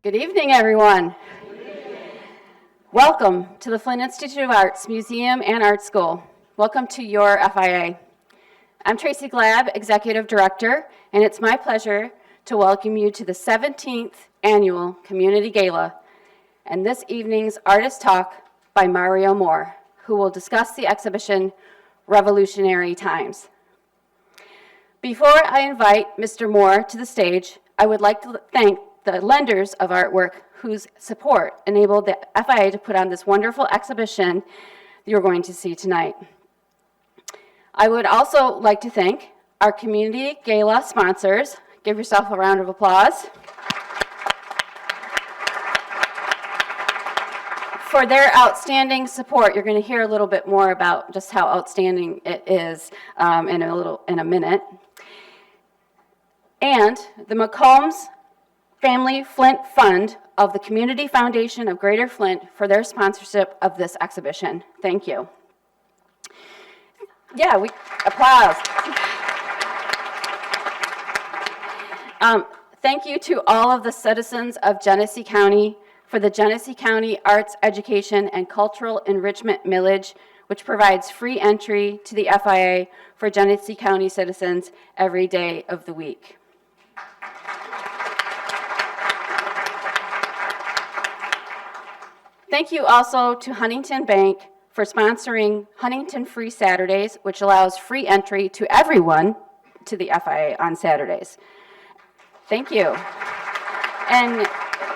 Good evening, everyone. Welcome to the Flint Institute of Arts Museum and Art School. Welcome to your FIA. I'm Tracy Glab, Executive Director, and it's my pleasure to welcome you to the 17th Annual Community Gala and this evening's Artist Talk by Mario Moore, who will discuss the exhibition Revolutionary Times. Before I invite Mr. Moore to the stage, I would like to thank the lenders of artwork whose support enabled the FIA to put on this wonderful exhibition you're going to see tonight. I would also like to thank our Community Gala sponsors. Give yourself a round of applause for their outstanding support. You're going to hear a little bit more about just how outstanding it is in a minute. And the McCombs Family Flint Fund of the Community Foundation of Greater Flint for their sponsorship of this exhibition. Thank you. Yeah, applause. Thank you to all of the citizens of Genesee County for the Genesee County Arts Education and Cultural Enrichment Millage, which provides free entry to the FIA for Genesee County citizens every day of the week. Thank you also to Huntington Bank for sponsoring Huntington Free Saturdays, which allows free entry to everyone to the FIA on Saturdays. Thank you. And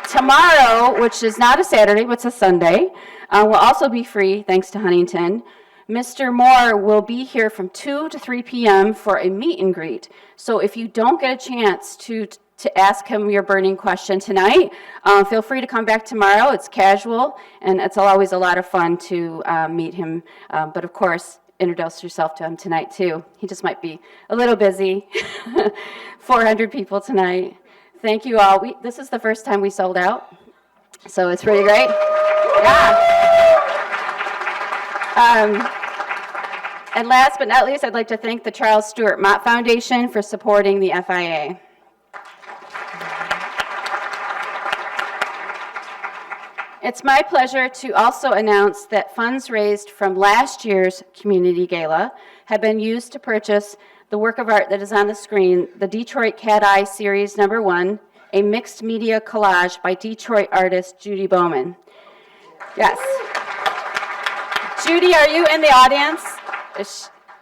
tomorrow, which is not a Saturday, but it's a Sunday, will also be free, thanks to Huntington. Mr. Moore will be here from 2 to 3 p.m. for a meet and greet. So if you don't get a chance to ask him your burning question tonight, feel free to come back tomorrow. It's casual, and it's always a lot of fun to meet him. But of course, introduce yourself to him tonight, too. He just might be a little busy. 400 people tonight. Thank you all. This is the first time we sold out, so it's pretty great. Yeah. And last but not least, I'd like to thank the Charles Stewart Mott Foundation for supporting the FIA. It's my pleasure to also announce that funds raised from last year's Community Gala have been used to purchase the work of art that is on the screen, the Detroit Cat Eye Series No. 1, a mixed media collage by Detroit artist Judy Bowman. Yes. Judy, are you in the audience?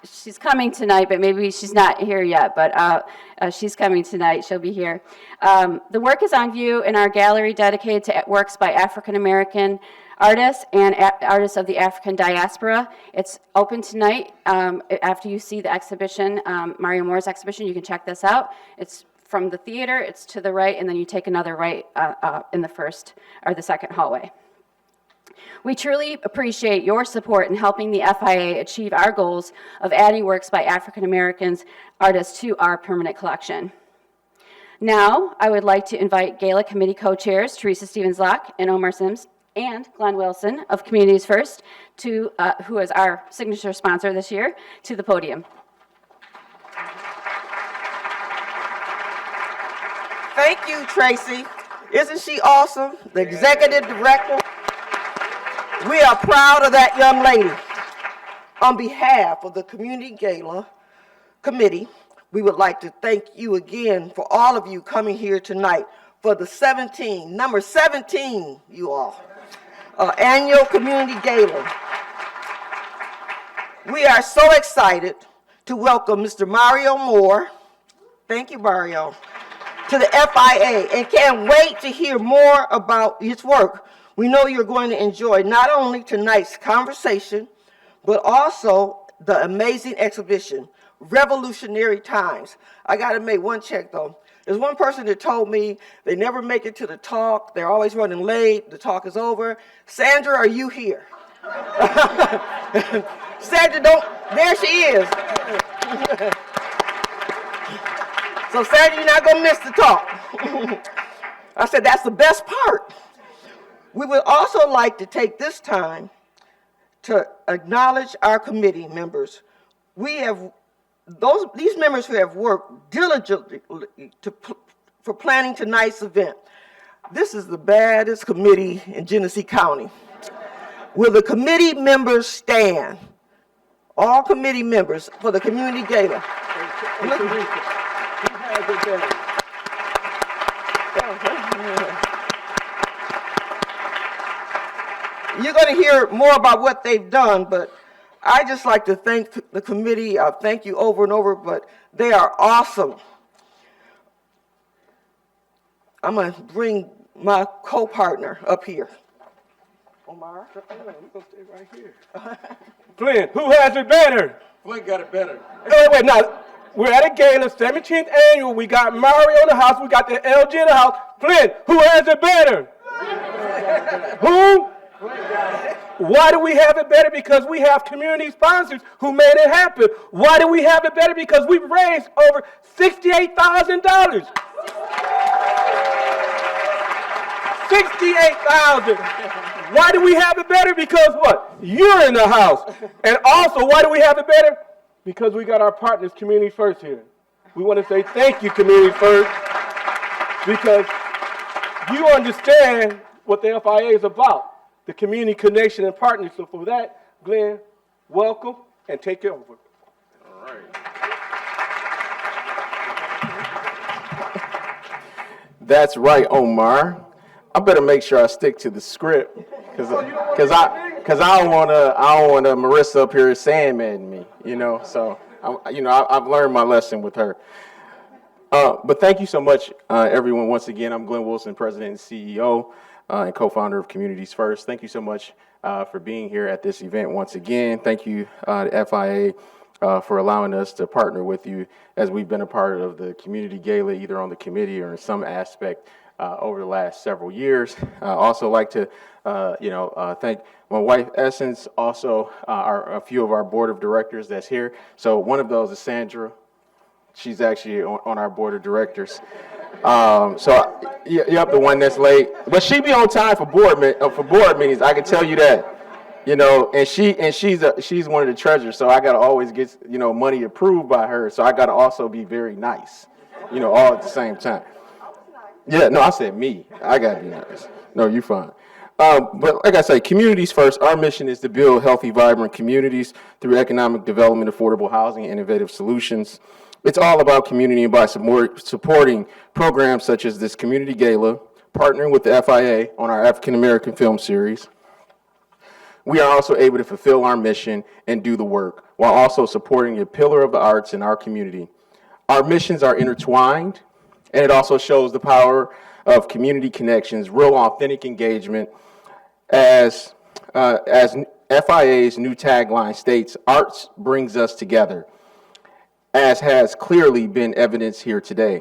She's coming tonight, but maybe she's not here yet, but she's coming tonight. She'll be here. The work is on view in our gallery dedicated to works by African American artists and artists of the African diaspora. It's open tonight. After you see the exhibition, Mario Moore's exhibition, you can check this out. It's from the theater, it's to the right, and then you take another right in the first or the second hallway. We truly appreciate your support in helping the FIA achieve our goals of adding works by African Americans artists to our permanent collection. Now, I would like to invite Gala Committee co-chairs Teresa Stevens-Locke and Omar Sims and Glenn Wilson of Communities First, who is our signature sponsor this year, to the podium. Thank you, Tracy. Isn't she awesome? The executive director. We are proud of that young lady. On behalf of the Community Gala Committee, we would like to thank you again for all of you coming here tonight for the number 17, you all, annual Community Gala. We are so excited to welcome Mr. Mario Moore, thank you, Mario, to the FIA, and can't wait to hear more about his work. We know you're going to enjoy not only tonight's conversation, but also the amazing exhibition, Revolutionary Times. I got to make one check, though. There's one person that told me they never make it to the talk. They're always running late. The talk is over. Sandra, are you here? Sandra, there she is. So Sandra, you're not going to miss the talk. I said, that's the best part. We would also like to take this time to acknowledge our committee members. These members who have worked diligently for planning tonight's event. This is the baddest committee in Genesee County. Will the committee members stand? All committee members for the community gala. You're going to hear more about what they've done, but I just like to thank the committee. I'll thank you over and over, but they are awesome. I'm going to bring my co-partner up here. Omar? We're gonna stay right here. Flynn, who has it better? Flint got it better. Wait, now, we're at a gala, 17th annual. We got Mario in the house. We got the LG in the house. Flynn, who has it better? Who? Why do we have it better? Because we have community sponsors who made it happen. Why do we have it better? Because we've raised over $68,000. $68,000. Why do we have it better? Because what? You're in the house. And also, why do we have it better? Because we got our partners, Community First, here. We want to say thank you, Community First, because you understand what the FIA is about, the community connection and partnership. So for that, Glenn, welcome and take it over. All right. That's right, Omar. I better make sure I stick to the script, because I don't want Marissa up here sandmanning me, you know. So I've learned my lesson with her. But thank you so much, everyone. Once again, I'm Glenn Wilson, President and CEO and co-founder of Communities First. Thank you so much for being here at this event once again. Thank you to FIA for allowing us to partner with you as we've been a part of the community gala, either on the committee or in some aspect over the last several years. I also like to, thank my wife, Essence, also a few of our board of directors that's here. So one of those is Sandra. She's actually on our board of directors. Yep, the one that's late. But she be on time for board meetings. I can tell you that. You know, and she's one of the treasurers. So I gotta always get money approved by her. So I gotta also be very nice. All at the same time. Yeah, no, I said me. I gotta be nice. No, you're fine. But like I say, Communities First, our mission is to build healthy, vibrant communities through economic development, affordable housing, and innovative solutions. It's all about community and by supporting programs such as this Community Gala, partnering with the FIA on our African American film series. We are also able to fulfill our mission and do the work while also supporting a pillar of the arts in our community. Our missions are intertwined, and it also shows the power of community connections, real authentic engagement. As FIA's new tagline states, arts brings us together, as has clearly been evidenced here today.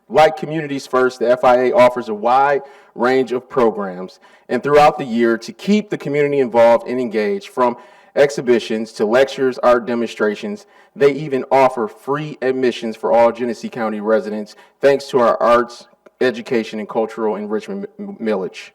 Like Communities First, the FIA offers a wide range of programs and throughout the year to keep the community involved and engaged, from exhibitions to lectures, art demonstrations. They even offer free admissions for all Genesee County residents, thanks to our arts, education, and cultural enrichment millage.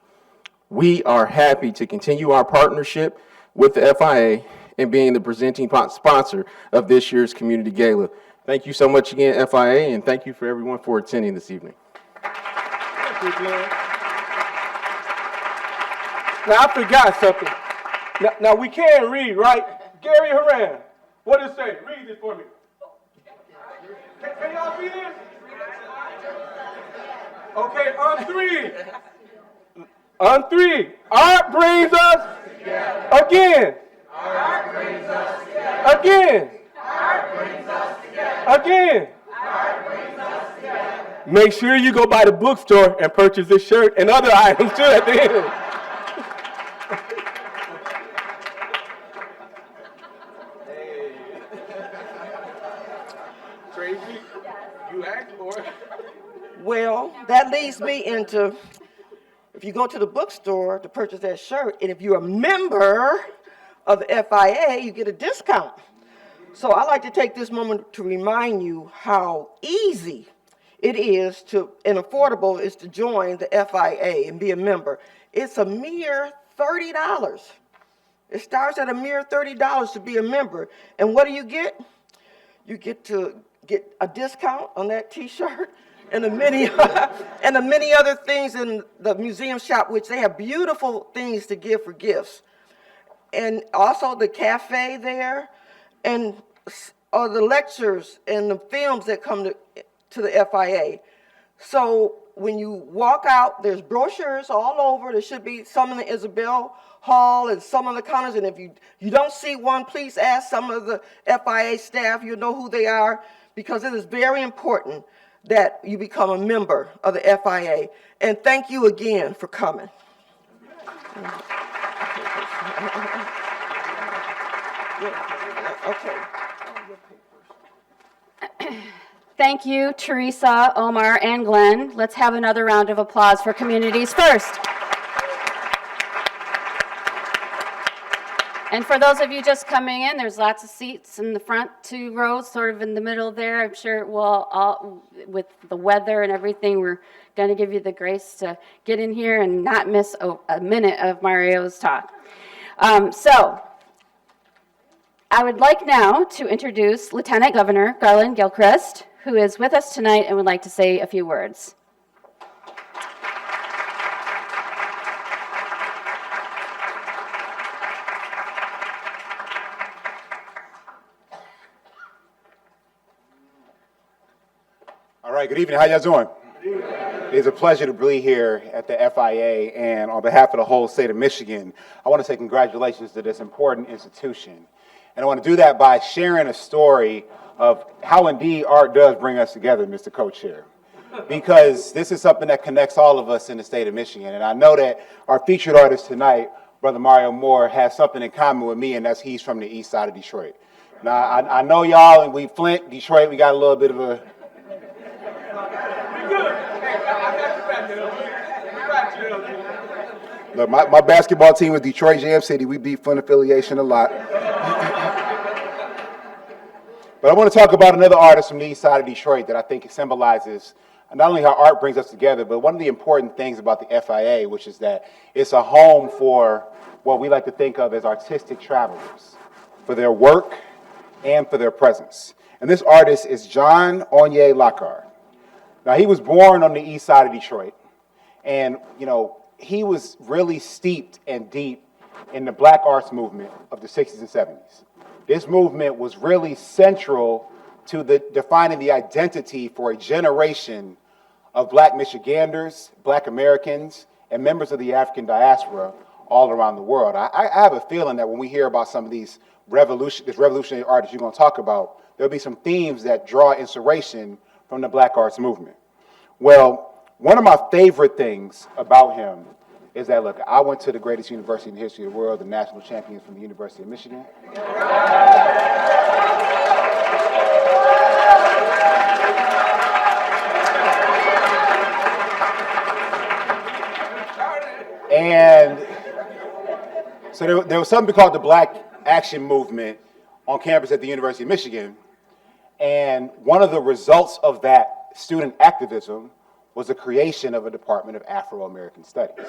We are happy to continue our partnership with the FIA and being the presenting sponsor of this year's Community Gala. Thank you so much again, FIA, and thank you for everyone for attending this evening. Thank you, Glenn. Now, I forgot something. Now we can read, right? Gary Haran, what does it say? Read this for me. Can y'all see this? Okay, on three. On three. Art brings us together. Again. Art brings us together. Again. Art brings us together. Again. Art brings us together. Make sure you go by the bookstore and purchase this shirt and other items too at the end. Tracy, you asked for it. Well, that leads me into, if you go to the bookstore to purchase that shirt, and if you're a member of the FIA, you get a discount. So I like to take this moment to remind you how easy it is and affordable is to join the FIA and be a member. It's a mere $30. It starts at a mere $30 to be a member. And what do? You get to get a discount on that t-shirt. and the many and the many other things in the museum shop, which they have beautiful things to give for gifts. And also the cafe there, and the lectures and the films that come to the FIA. So when you walk out, there's brochures all over. There should be some in the Isabel Hall and some on the counters. And if you don't see one, please ask some of the FIA staff. You'll know who they are, because it is very important that you become a member of the FIA. And thank you again for coming. Okay. Thank you, Teresa, Omar, and Glenn. Let's have another round of applause for Communities First. And for those of you just coming in, there's lots of seats in the front 2 rows, sort of in the middle there. I'm sure with the weather and everything, we're going to give you the grace to get in here and not miss a minute of Mario's talk. So I would like now to introduce Lieutenant Governor Garland Gilchrist, who is with us tonight and would like to say a few words. All right, good evening. How y'all doing? It's a pleasure to be here at the FIA, and on behalf of the whole state of Michigan, I want to say congratulations to this important institution. And I want to do that by sharing a story of how indeed art does bring us together, Mr. Co-Chair. Because this is something that connects all of us in the state of Michigan. And I know that our featured artist tonight, Brother Mario Moore, has something in common with me, and that's he's from the east side of Detroit. Now, I know y'all, and we Flint, Detroit, we got a little bit of a... Look, my basketball team was Detroit Jam City. We beat Flint affiliation a lot. But I want to talk about another artist from the east side of Detroit that I think symbolizes not only how art brings us together, but one of the important things about the FIA, which is that it's a home for what we like to think of as artistic travelers, for their work and for their presence. And this artist is John Onye Lockhart. Now, he was born on the east side of Detroit, and, he was really steeped and deep in the black arts movement of the 60s and 70s. This movement was really central to defining the identity for a generation of black Michiganders, black Americans, and members of the African diaspora all around the world. I have a feeling that when we hear about some of these revolutionary artists you're going to talk about, there'll be some themes that draw inspiration from the black arts movement. Well, one of my favorite things about him is that, look, I went to the greatest university in the history of the world, the national champions from the University of Michigan. And so there was something called the Black Action Movement on campus at the University of Michigan. And one of the results of that student activism was the creation of a Department of Afro-American Studies.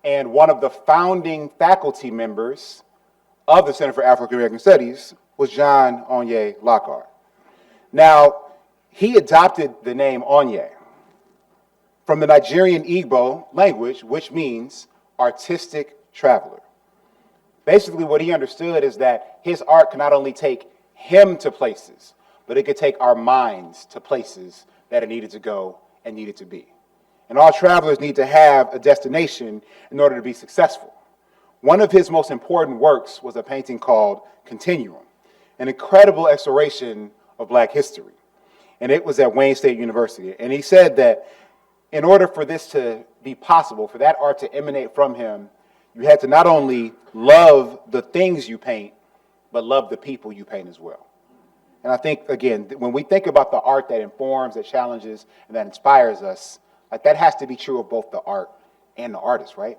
And one of the founding faculty members of the Center for African-American Studies was John Onye Lockhart. Now, he adopted the name Onye from the Nigerian Igbo language, which means artistic traveler. Basically, what he understood is that his art could not only take him to places, but it could take our minds to places that it needed to go and needed to be. And all travelers need to have a destination in order to be successful. One of his most important works was a painting called Continuum, an incredible exploration of black history. And it was at Wayne State University. And he said that in order for this to be possible, for that art to emanate from him, you had to not only love the things you paint, but love the people you paint as well. And I think, again, when we think about the art that informs, that challenges, and that inspires us, like that has to be true of both the art and the artist, right?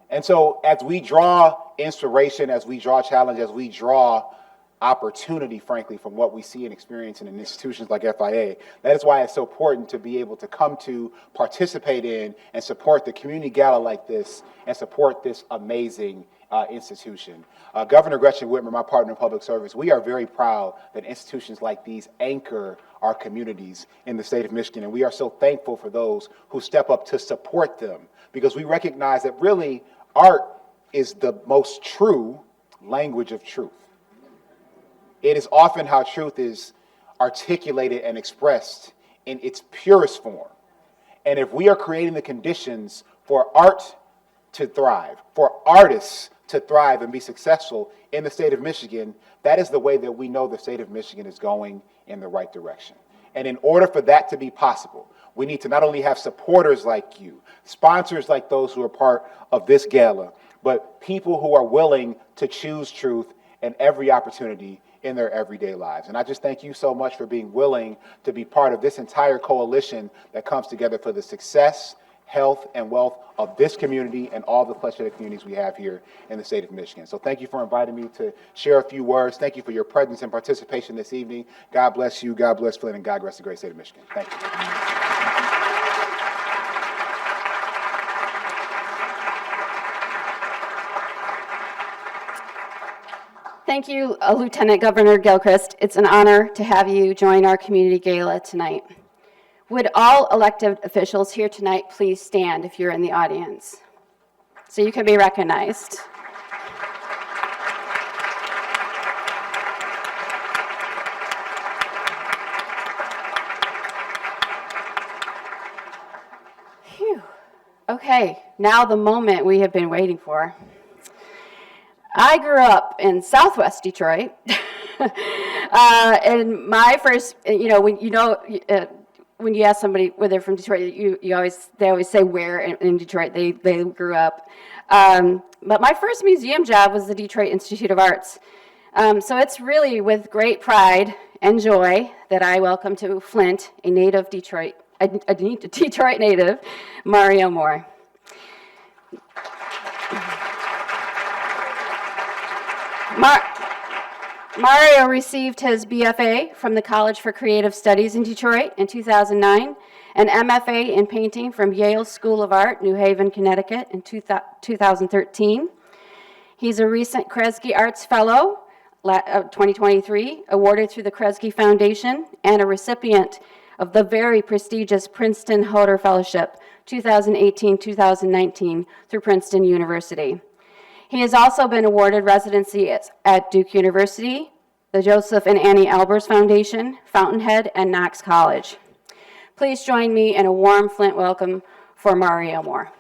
And so as we draw inspiration, as we draw challenge, as we draw opportunity, frankly, from what we see and experience in institutions like FIA, that is why it's so important to be able to come to, participate in, and support the community gala like this, and support this amazing institution. Governor Gretchen Whitmer, my partner in public service, we are very proud that institutions like these anchor our communities in the state of Michigan, and we are so thankful for those who step up to support them, because we recognize that really art is the most true language of truth. It is often how truth is articulated and expressed in its purest form. And if we are creating the conditions for art to thrive, for artists to thrive and be successful in the state of Michigan, that is the way that we know the state of Michigan is going in the right direction. And in order for that to be possible, we need to not only have supporters like you, sponsors like those who are part of this gala, but people who are willing to choose truth in every opportunity in their everyday lives. And I just thank you so much for being willing to be part of this entire coalition that comes together for the success, health, and wealth of this community and all the cluster communities we have here in the state of Michigan. So thank you for inviting me to share a few words. Thank you for your presence and participation this evening. God bless you, God bless Flint, and God bless the great state of Michigan. Thank you. Thank you, Lieutenant Governor Gilchrist. It's an honor to have you join our community gala tonight. Would all elected officials here tonight please stand if you're in the audience, so you can be recognized. Phew. Okay, now the moment we have been waiting for. I grew up in Southwest Detroit, and my first, when you ask somebody where they're from Detroit, they always say where in Detroit they grew up. But my first museum job was the Detroit Institute of Arts. So it's really with great pride and joy that I welcome to Flint a Detroit native, Mario Moore. Mario received his BFA from the College for Creative Studies in Detroit in 2009, an MFA in painting from Yale School of Art, New Haven, Connecticut in 2013. He's a recent Kresge Arts Fellow, 2023, awarded through the Kresge Foundation, and a recipient of the very prestigious Princeton Hodder Fellowship, 2018-2019, through Princeton University. He has also been awarded residency at Duke University, the Joseph and Annie Albers Foundation, Fountainhead, and Knox College. Please join me in a warm Flint welcome for Mario Moore.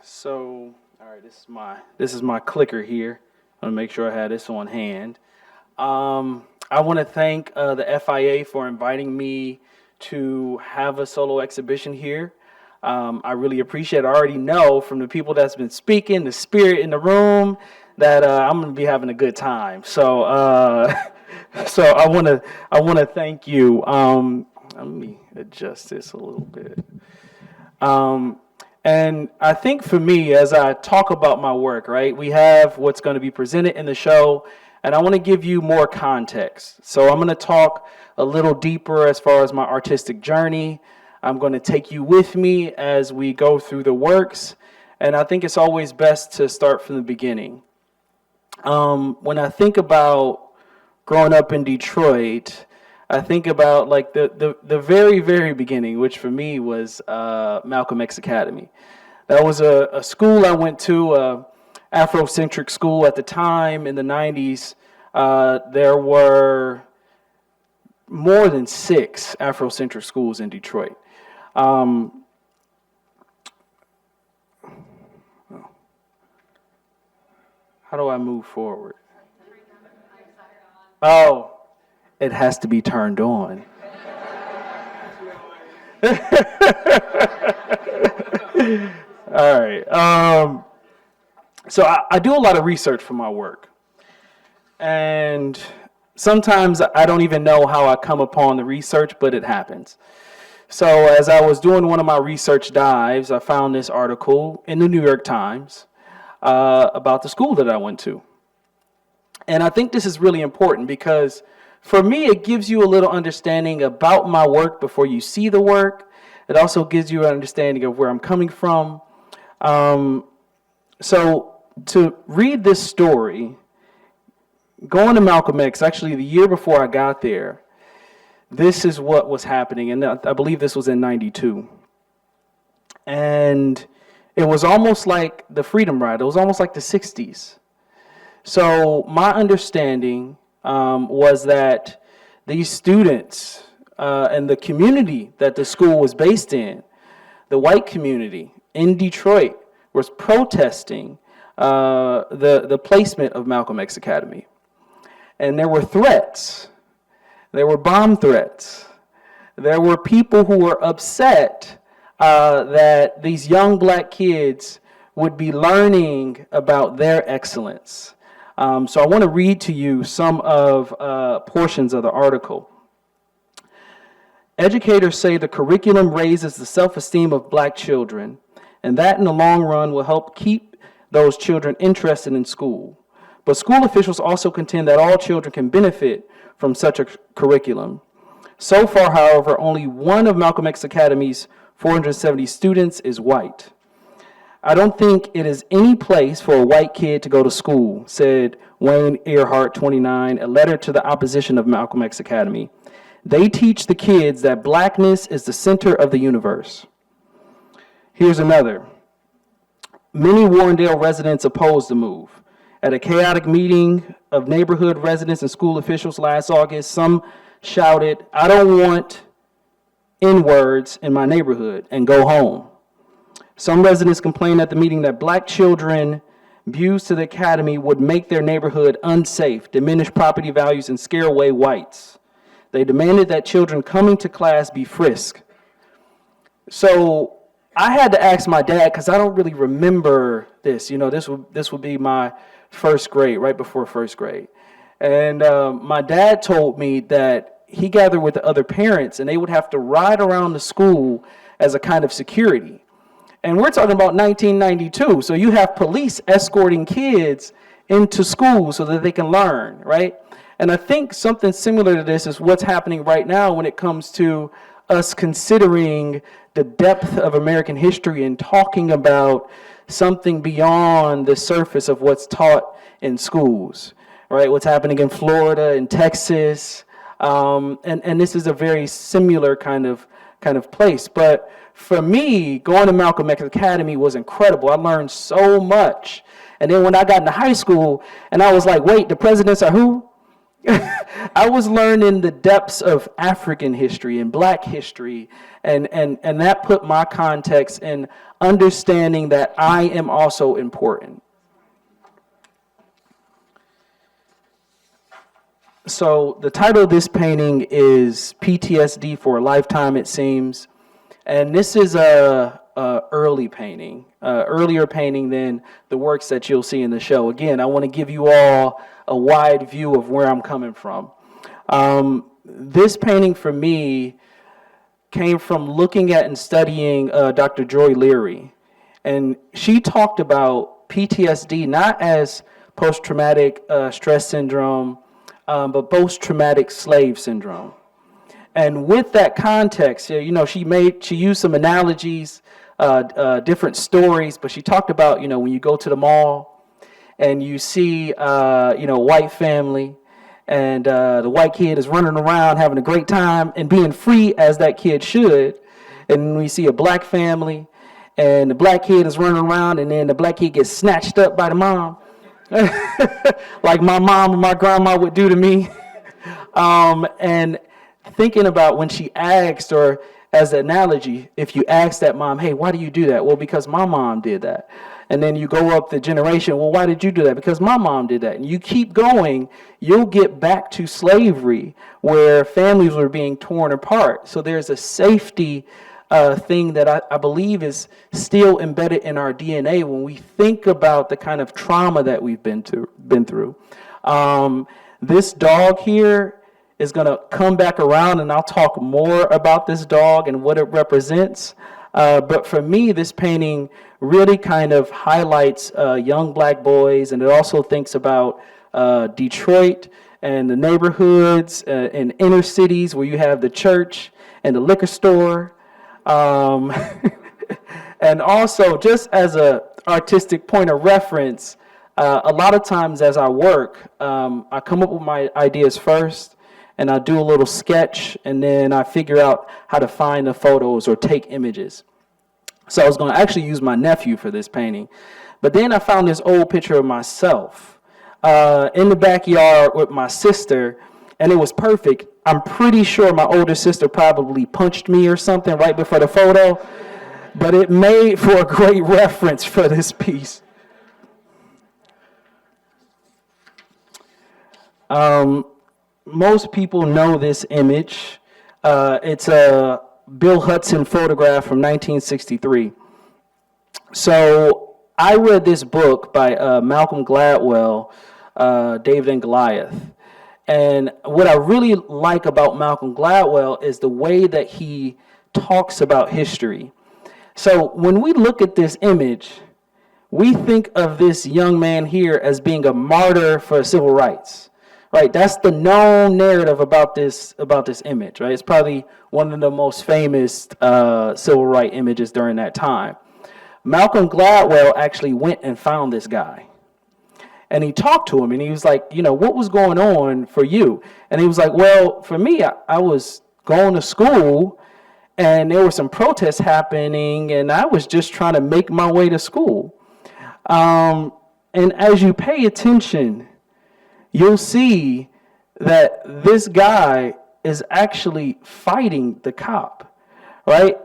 So, all right, this is my clicker here. I want to make sure I had this on hand. I want to thank the FIA for inviting me to have a solo exhibition here. I really appreciate it. I already know from the people that's been speaking, the spirit in the room, that I'm going to be having a good time. So, so I want to thank you. Let me adjust this a little bit. And I think for me, as I talk about my work, right, we have what's going to be presented in the show, and I want to give you more context. So I'm going to talk a little deeper as far as my artistic journey. I'm going to take you with me as we go through the works, and I think it's always best to start from the beginning. When I think about growing up in Detroit, I think about like the very, very beginning, which for me was Malcolm X Academy. That was a school I went to, Afrocentric school at the time in the 90s. There were more than 6 Afrocentric schools in Detroit. How do I move forward? Oh. It has to be turned on. All right. So I do a lot of research for my work. And sometimes I don't even know how I come upon the research, but it happens. So as I was doing one of my research dives, I found this article in the New York Times about the school that I went to. And I think this is really important because for me, it gives you a little understanding about my work before you see the work. It also gives you an understanding of where I'm coming from. So to read this story, going to Malcolm X, actually the year before I got there, this is what was happening. And I believe this was in 92. And it was almost like the Freedom Ride. It was almost like the 60s. So my understanding was that these students and the community that the school was based in, the white community in Detroit, was protesting the placement of Malcolm X Academy. And there were threats. There were bomb threats. There were people who were upset that these young black kids would be learning about their excellence. So I want to read to you some of portions of the article. Educators say the curriculum raises the self-esteem of black children, and that in the long run will help keep those children interested in school. But school officials also contend that all children can benefit from such a curriculum. So far, however, only one of Malcolm X Academy's 470 students is white. I don't think it is any place for a white kid to go to school, said Wayne Earhart, 29, a letter to the opposition of Malcolm X Academy. They teach the kids that blackness is the center of the universe. Here's another. Many Warrendale residents opposed the move. At a chaotic meeting of neighborhood residents and school officials last August, some shouted, "I don't want N-words in my neighborhood," and go home. Some residents complained at the meeting that black children views to the academy would make their neighborhood unsafe, diminish property values, and scare away whites. They demanded that children coming to class be frisked. So I had to ask my dad, because I don't really remember this. You know, this would be my first grade, right before first grade. And my dad told me that he gathered with the other parents, and they would have to ride around the school as a kind of security. And we're talking about 1992, so you have police escorting kids into school so that they can learn, right? And I think something similar to this is what's happening right now when it comes to us considering the depth of American history and talking about something beyond the surface of what's taught in schools, right? What's happening in Florida and Texas, and this is a very similar kind of place. But for me, going to Malcolm X Academy was incredible. I learned so much. And then when I got into high school, and I was like, wait, the presidents are who? I was learning the depths of African history and black history, and that put my context in understanding that I am also important. So the title of this painting is PTSD for a Lifetime, it seems. And this is a early painting, earlier painting than the works that you'll see in the show. Again, I want to give you all a wide view of where I'm coming from. This painting for me came from looking at and studying Dr. Joy Leary. And she talked about PTSD not as post-traumatic stress syndrome, but post-traumatic slave syndrome. And with that context, you know, she used some analogies, different stories, but she talked about, you know, when you go to the mall and you see, white family, and the white kid is running around having a great time and being free as that kid should. And we see a black family, and the black kid is running around, and then the black kid gets snatched up by the mom, like my mom or my grandma would do to me. And thinking about when she asked, or as an analogy, if you ask that mom, hey, why do you do that? Well, because my mom did that. And then you go up the generation, well, why did you do that? Because my mom did that. And you keep going, you'll get back to slavery where families were being torn apart. So there's a safety thing that I believe is still embedded in our DNA when we think about the kind of trauma that we've been through. This dog here is going to come back around, and I'll talk more about this dog and what it represents. But for me, this painting really kind of highlights young black boys, and it also thinks about Detroit and the neighborhoods in inner cities where you have the church and the liquor store. And also, just as a artistic point of reference, a lot of times as I work, I come up with my ideas first, and I do a little sketch, and then I figure out how to find the photos or take images. So I was going to actually use my nephew for this painting. But then I found this old picture of myself in the backyard with my sister, and it was perfect. I'm pretty sure my older sister probably punched me or something right before the photo, but it made for a great reference for this piece. Most people know this image. It's a Bill Hudson photograph from 1963. So I read this book by Malcolm Gladwell, David and Goliath. And what I really like about Malcolm Gladwell is the way that he talks about history. So when we look at this image, we think of this young man here as being a martyr for civil rights, right? That's the known narrative about this image, right? It's probably one of the most famous civil rights images during that time. Malcolm Gladwell actually went and found this guy. And he talked to him, and he was like, what was going on for you? And he was like, well, for me, I was going to school, and there were some protests happening, and I was just trying to make my way to school. And as you pay attention, you'll see that this guy is actually fighting the cop, right?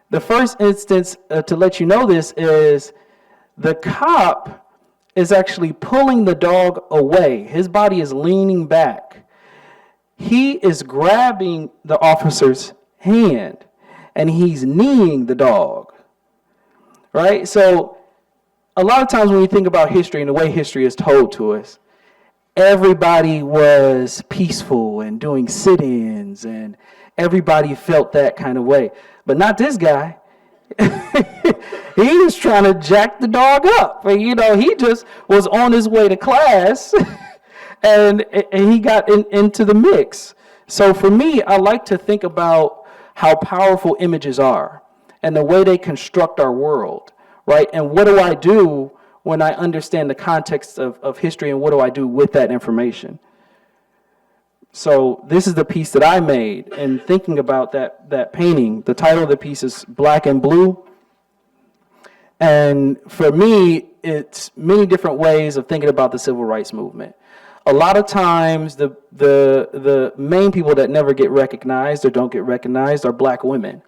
The first instance to let you know this is the cop is actually pulling the dog away. His body is leaning back. He is grabbing the officer's hand, and he's kneeing the dog, right? So a lot of times when we think about history and the way history is told to us, everybody was peaceful and doing sit-ins, and everybody felt that kind of way. But not this guy. He was trying to jack the dog up. He just was on his way to class, and he got into the mix. So for me, I like to think about how powerful images are and the way they construct our world, right? And what do I do when I understand the context of history, and what do I do with that information? So this is the piece that I made, and thinking about that painting. The title of the piece is Black and Blue. And for me, it's many different ways of thinking about the civil rights movement. A lot of times, the main people that never get recognized or don't get recognized are black women.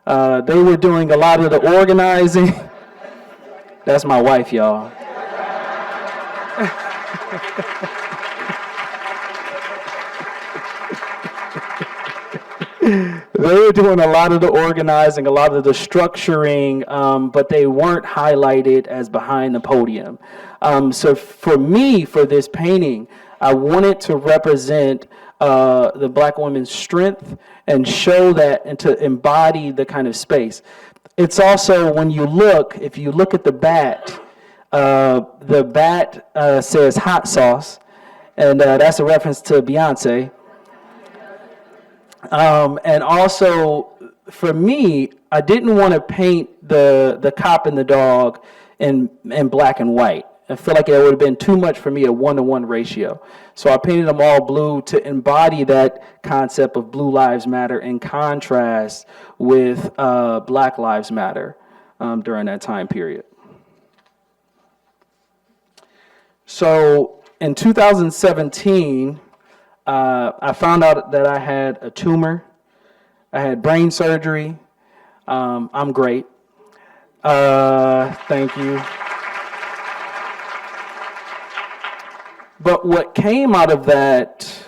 They were doing a lot of the organizing. That's my wife, y'all. They were doing a lot of the organizing, a lot of the structuring, but they weren't highlighted as behind the podium. So for me, for this painting, I wanted to represent the black woman's strength and show that and to embody the kind of space. It's also, if you look at the bat says hot sauce, and that's a reference to Beyonce. And also, for me, I didn't want to paint the cop and the dog in black and white. I feel like it would have been too much for me, a 1-to-1 ratio. So I painted them all blue to embody that concept of Blue Lives Matter in contrast with Black Lives Matter during that time period. So in 2017, I found out that I had a tumor. I had brain surgery. I'm great. Thank you. But what came out of that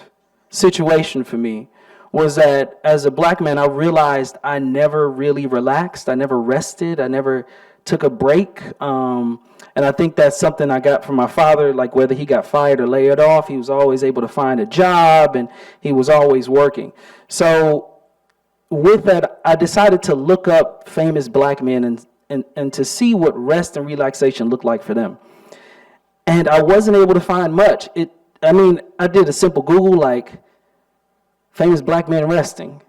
situation for me was that as a black man, I realized I never really relaxed. I never rested. I never took a break. And I think that's something I got from my father, like whether he got fired or laid off, he was always able to find a job, and he was always working. So with that, I decided to look up famous black men and to see what rest and relaxation looked like for them. And I wasn't able to find much. I did a simple Google, like, famous black men resting.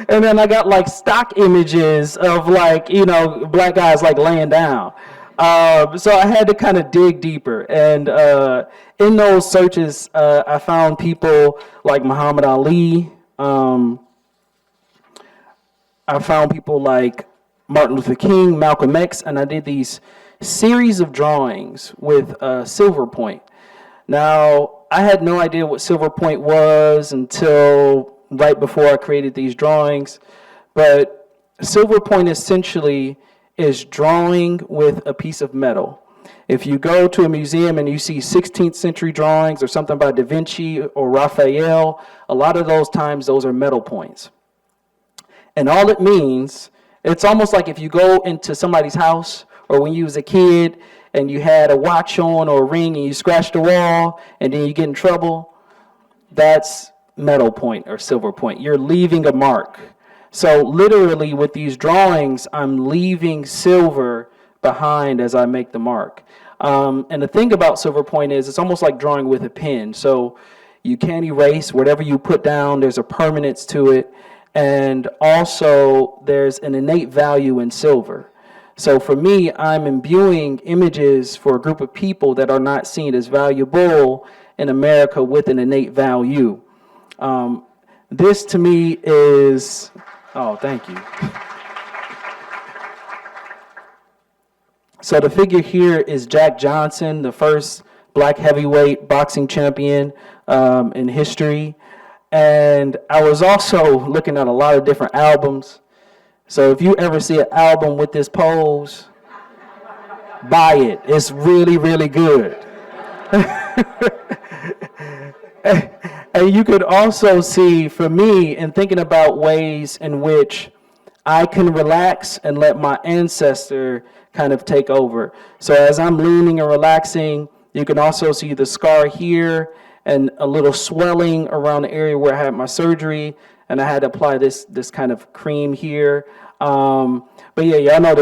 And then I got like stock images of like, black guys like laying down. So I had to kind of dig deeper. And in those searches, I found people like Muhammad Ali. I found people like Martin Luther King, Malcolm X, and I did these series of drawings with silver point. Now, I had no idea what silver point was until right before I created these drawings, but silver point essentially is drawing with a piece of metal. If you go to a museum and you see 16th century drawings or something by Da Vinci or Raphael, a lot of those times those are metal points. And all it means, it's almost like if you go into somebody's house or when you was a kid and you had a watch on or a ring and you scratched the wall and then you get in trouble, that's metal point or silver point. You're leaving a mark. So literally with these drawings, I'm leaving silver behind as I make the mark. And the thing about silver point is it's almost like drawing with a pen. So you can't erase whatever you put down. There's a permanence to it. And also there's an innate value in silver. So for me, I'm imbuing images for a group of people that are not seen as valuable in America with an innate value. This to me is, oh, thank you. So the figure here is Jack Johnson, the first black heavyweight boxing champion in history. And I was also looking at a lot of different albums. So if you ever see an album with this pose, buy it. It's really, really good. And you could also see, for me, in thinking about ways in which I can relax and let my ancestor kind of take over. So as I'm leaning and relaxing, you can also see the scar here and a little swelling around the area where I had my surgery, and I had to apply this kind of cream here. But yeah, y'all know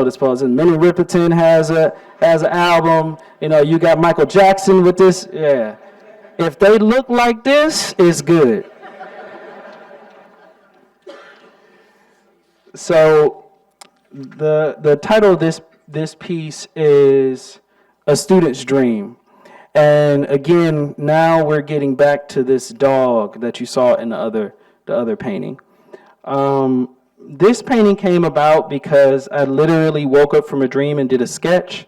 this pose. And Minnie Riperton has an album. You got Michael Jackson with this. Yeah. If they look like this, it's good. So the title of this piece is A Student's Dream. And again, now we're getting back to this dog that you saw in the other painting. This painting came about because I literally woke up from a dream and did a sketch.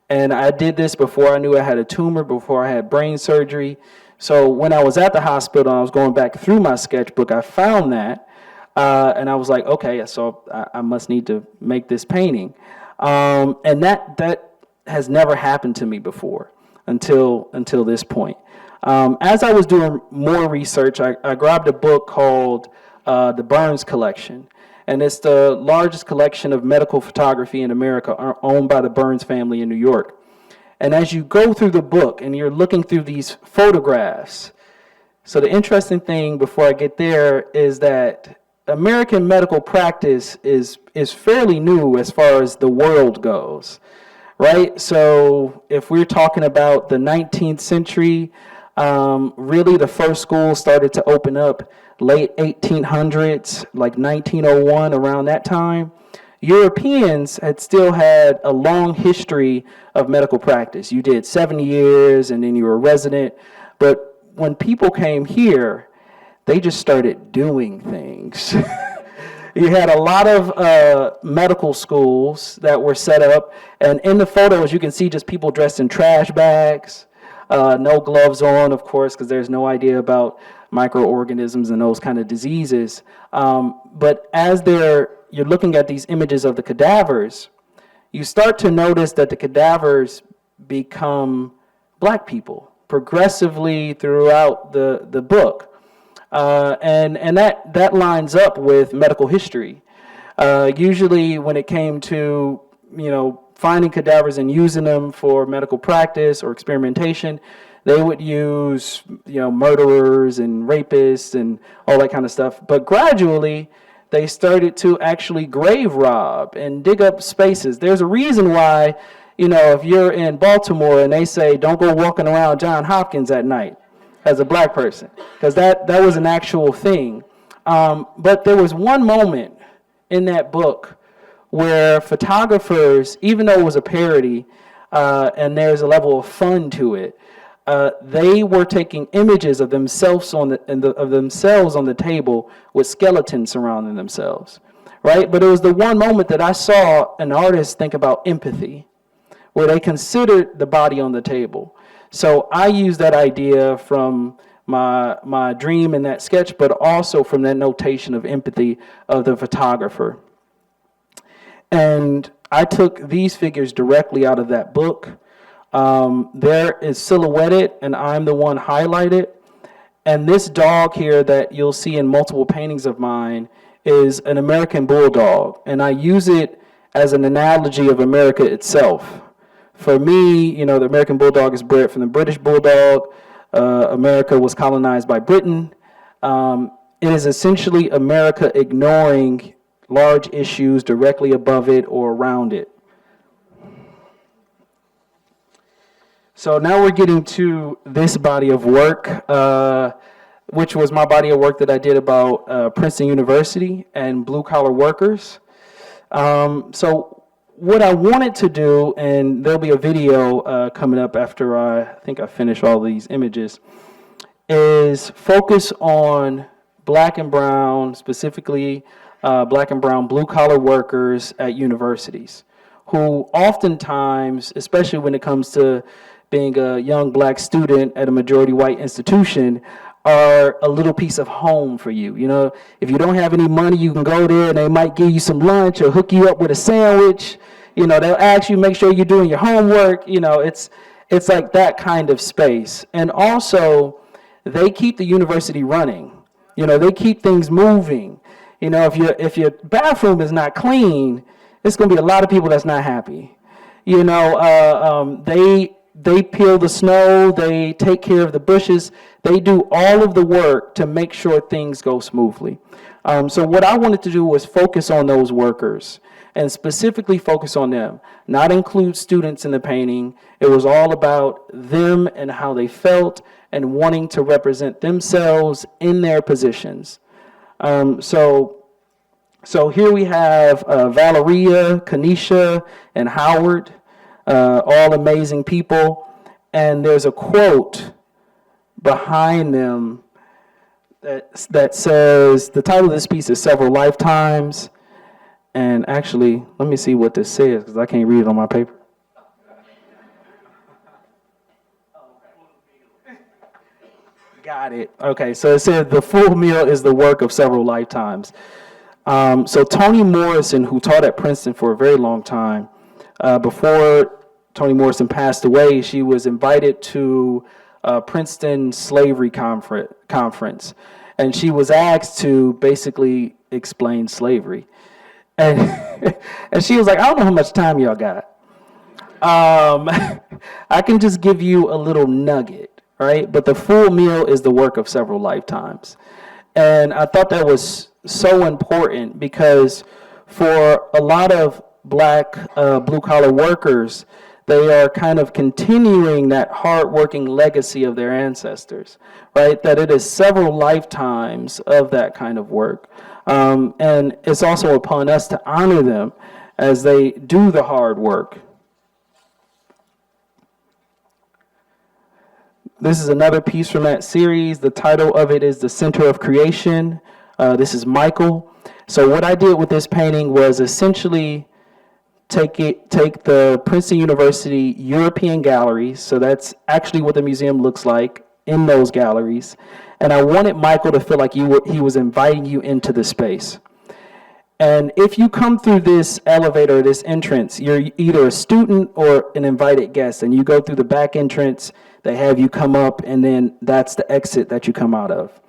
And I did this before I knew I had a tumor, before I had brain surgery. So when I was at the hospital and I was going back through my sketchbook, I found that. And I was like, okay, so I must need to make this painting. And that has never happened to me before until this point. As I was doing more research, I grabbed a book called The Burns Collection. And it's the largest collection of medical photography in America, owned by the Burns family in New York. And as you go through the book and you're looking through these photographs, so the interesting thing before I get there is that American medical practice is fairly new as far as the world goes, right? So if we're talking about the 19th century, really the first schools started to open up late 1800s, like 1901, around that time. Europeans had still had a long history of medical practice. You did 7 years and then you were a resident. But when people came here, they just started doing things. You had a lot of medical schools that were set up. And in the photos, you can see just people dressed in trash bags, no gloves on, of course, because there's no idea about microorganisms and those kind of diseases. But as you're looking at these images of the cadavers, you start to notice that the cadavers become black people progressively throughout the book. And that lines up with medical history. Usually when it came to, finding cadavers and using them for medical practice or experimentation, they would use, murderers and rapists and all that kind of stuff. But gradually, they started to actually grave rob and dig up spaces. There's a reason why, you know, if you're in Baltimore and they say, don't go walking around John Hopkins at night as a black person, because that was an actual thing. But there was one moment in that book where photographers, even though it was a parody, and there's a level of fun to it, they were taking images of themselves on the table with skeletons surrounding themselves, right? But it was the one moment that I saw an artist think about empathy, where they considered the body on the table. So I used that idea from my dream in that sketch, but also from that notation of empathy of the photographer. And I took these figures directly out of that book. There is silhouetted, and I'm the one highlighted. And this dog here that you'll see in multiple paintings of mine is an American bulldog. And I use it as an analogy of America itself. For me, you know, the American bulldog is bred from the British bulldog. America was colonized by Britain. It is essentially America ignoring large issues directly above it or around it. So now we're getting to this body of work, which was my body of work that I did about Princeton University and blue-collar workers. So what I wanted to do, and there'll be a video coming up after I think I finish all these images, is focus on black and brown, specifically black and brown blue-collar workers at universities, who oftentimes, especially when it comes to being a young black student at a majority white institution, are a little piece of home for you. You know, if you don't have any money, you can go there and they might give you some lunch or hook you up with a sandwich. You know, they'll ask you, make sure you're doing your homework. You know, it's like that kind of space. And also, they keep the university running. You know, they keep things moving. You know, if your bathroom is not clean, it's going to be a lot of people that's not happy. You know, they peel the snow, they take care of the bushes, they do all of the work to make sure things go smoothly. So what I wanted to do was focus on those workers and specifically focus on them, not include students in the painting. It was all about them and how they felt and wanting to represent themselves in their positions. So here we have Valeria, Kanisha, and Howard, all amazing people. And there's a quote behind them that says, the title of this piece is Several Lifetimes. And actually, let me see what this says, because I can't read it on my paper. Got it. Okay, so it said the full meal is the work of several lifetimes. So Toni Morrison, who taught at Princeton for a very long time, before Toni Morrison passed away, she was invited to Princeton Slavery Conference, and she was asked to basically explain slavery. And, and she was like, I don't know how much time y'all got. I can just give you a little nugget, right? But the full meal is the work of several lifetimes. And I thought that was so important because for a lot of black blue-collar workers, they are kind of continuing that hard-working legacy of their ancestors, right? That it is several lifetimes of that kind of work. And it's also upon us to honor them as they do the hard work. This is another piece from that series. The title of it is The Center of Creation. This is Michael. So what I did with this painting was essentially take the Princeton University European galleries. So that's actually what the museum looks like in those galleries. And I wanted Michael to feel like he was inviting you into the space. And if you come through this elevator, this entrance, you're either a student or an invited guest. And you go through the back entrance, they have you come up, and then that's the exit that you come out of.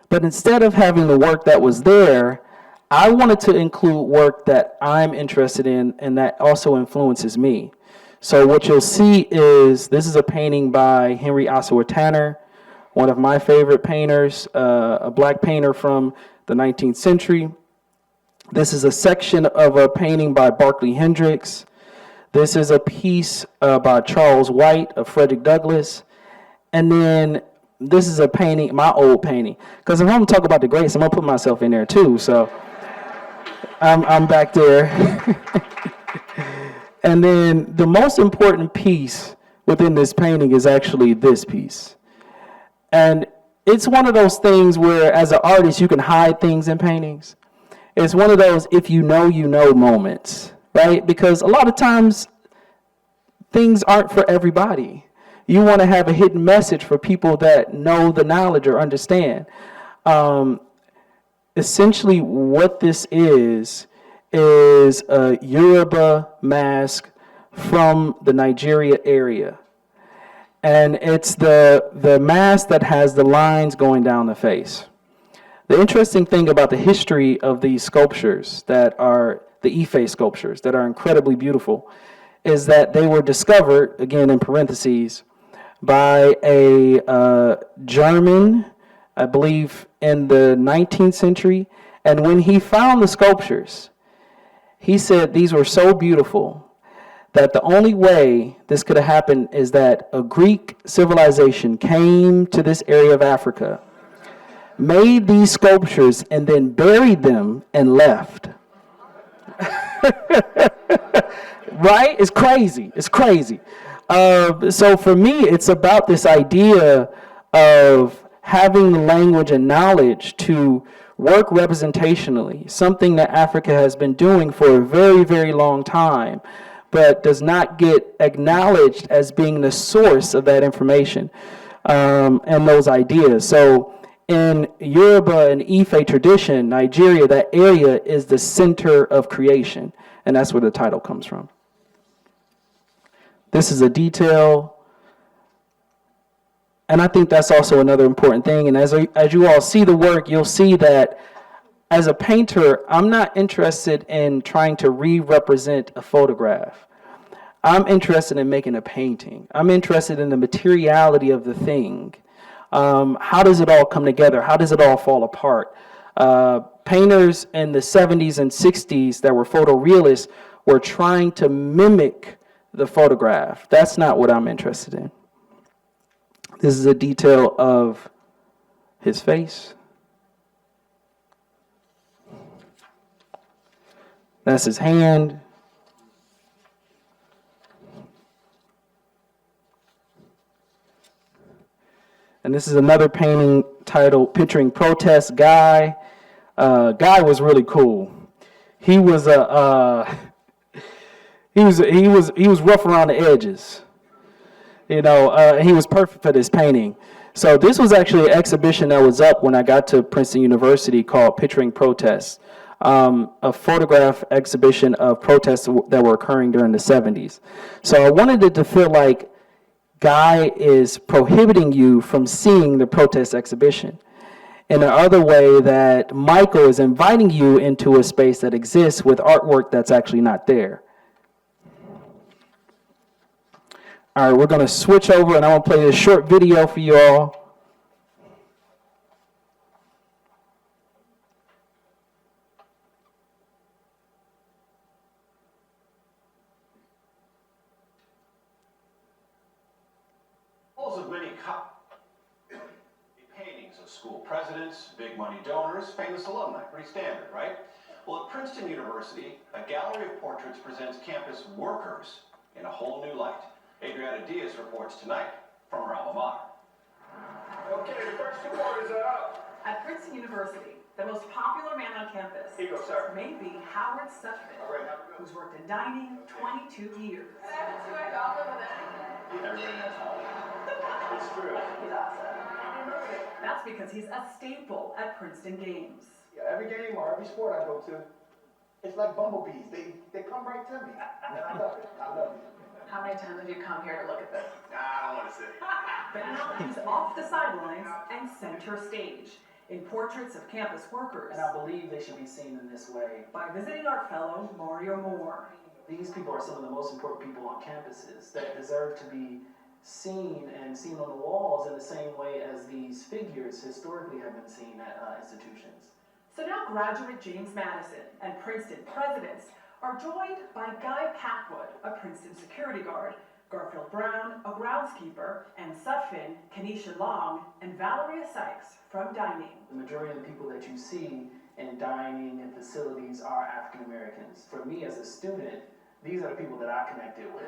But instead of having the work that was there, I wanted to include work that I'm interested in and that also influences me. So what you'll see is, this is a painting by Henry Ossawa Tanner, one of my favorite painters, a black painter from the 19th century. This is a section of a painting by Barclay Hendricks. This is a piece by Charles White of Frederick Douglass. And then this is a painting, my old painting. Because if I'm going to talk about the greats, I'm going to put myself in there too. So I'm back there. And then the most important piece within this painting is actually this piece. And it's one of those things where, as an artist, you can hide things in paintings. It's one of those if you know moments, right? Because a lot of times things aren't for everybody. You want to have a hidden message for people that know the knowledge or understand. Essentially, what this is a Yoruba mask from the Nigeria area. And it's the mask that has the lines going down the face. The interesting thing about the history of these sculptures that are the Ife sculptures that are incredibly beautiful is that they were discovered, again in parentheses, by a German, I believe in the 19th century. And when he found the sculptures, he said these were so beautiful that the only way this could have happened is that a Greek civilization came to this area of Africa, made these sculptures, and then buried them and left. Right? It's crazy. It's crazy. So for me, it's about this idea of having the language and knowledge to work representationally, something that Africa has been doing for a very, very long time, but does not get acknowledged as being the source of that information and those ideas. So in Yoruba and Ife tradition, Nigeria, that area is the center of creation, and that's where the title comes from. This is a detail, and I think that's also another important thing. And as you all see the work, you'll see that as a painter, I'm not interested in trying to re-represent a photograph. I'm interested in making a painting. I'm interested in the materiality of the thing. How does it all come together? How does it all fall apart? Painters in the 70s and 60s that were photorealists were trying to mimic the photograph. That's not what I'm interested in. This is a detail of his face. That's his hand. And this is another painting titled Picturing Protest. Guy was really cool. He was he was rough around the edges. He was perfect for this painting. So this was actually an exhibition that was up when I got to Princeton University called Picturing Protests, a photograph exhibition of protests that were occurring during the 70s. So I wanted it to feel like Guy is prohibiting you from seeing the protest exhibition. In the other way that Michael is inviting you into a space that exists with artwork that's actually not there. All right, we're going to switch over and I'm going to play this short video for you all. Of many paintings of school presidents, big money donors, famous alumni. Pretty standard, right? Well, at Princeton University, a gallery of portraits presents campus workers in a whole new light. Adriana Diaz reports tonight from her alma mater. Okay, the first two orders are up. At Princeton University, the most popular man on campus Here you go, sir. may be Howard Sutton, who's worked in dining 22 years. Everybody knows how. It's true. He's awesome. That's because he's a staple at Princeton games. Yeah, every game or every sport I go to, it's like bumblebees. They come right to me. And I love it. I love it. How many times have you come here to look at this? I don't want to say. But now he's off the sidelines and center stage in portraits of campus workers And I believe they should be seen in this way. by visiting art fellow Mario Moore. These people are some of the most important people on campuses that deserve to be seen and seen on the walls in the same way as these figures historically have been seen at institutions. So now graduate James Madison and Princeton presidents are joined by Guy Packwood, a Princeton security guard, Garfield Brown, a groundskeeper, and Sutphin, Kenesha Long, and Valeria Sykes from dining. The majority of the people that you see in dining and facilities are African Americans. For me as a student, these are the people that I connected with.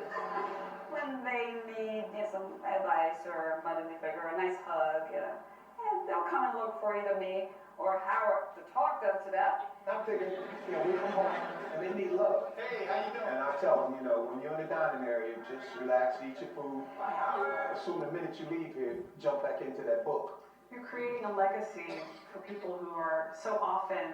When they need some advice or motherly figure, a nice hug, and they'll come and look for either me or Howard to talk them to that. I'm thinking, we come home and they need love. Hey, how you doing? And I tell them, when you're in the dining area, just relax, eat your food. Assume the minute you leave here, jump back into that book. You're creating a legacy for people who are so often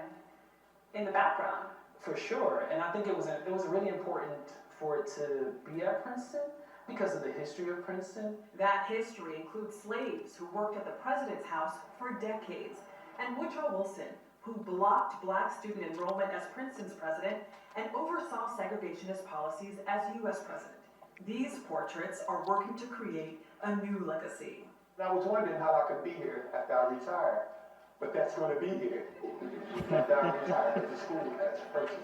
in the background. For sure, and I think it was really important for it to be at Princeton because of the history of Princeton. That history includes slaves who worked at the president's house for decades, and Woodrow Wilson, who blocked black student enrollment as Princeton's president and oversaw segregationist policies as U.S. president. These portraits are working to create a new legacy. And I was wondering how I could be here after I retire, but that's going to be here after I retire at the school as Princeton.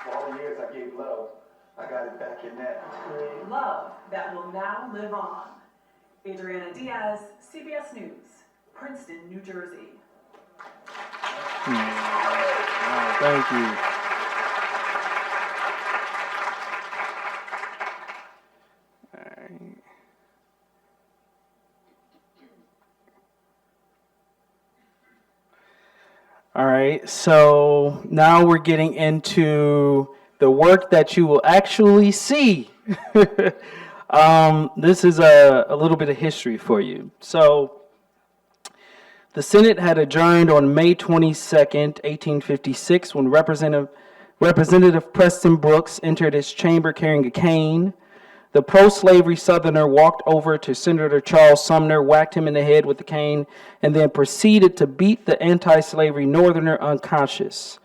For all the years I gave love, I got it back in that. Love that will now live on. Adriana Diaz, CBS News, Princeton, New Jersey. Thank you. All right, so now we're getting into the work that you will actually see. This is a little bit of history for you. So the Senate had adjourned on May 22nd, 1856, when Representative Preston Brooks entered his chamber carrying a cane. The pro-slavery Southerner walked over to Senator Charles Sumner, whacked him in the head with the cane, and then proceeded to beat the anti-slavery Northerner unconscious.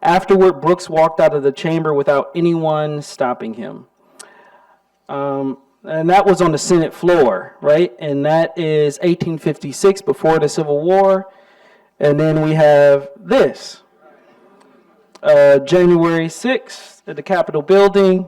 Afterward, Brooks walked out of the chamber without anyone stopping him. And that was on the Senate floor, right? And that is 1856, before the Civil War. And then we have this. January 6th at the Capitol building.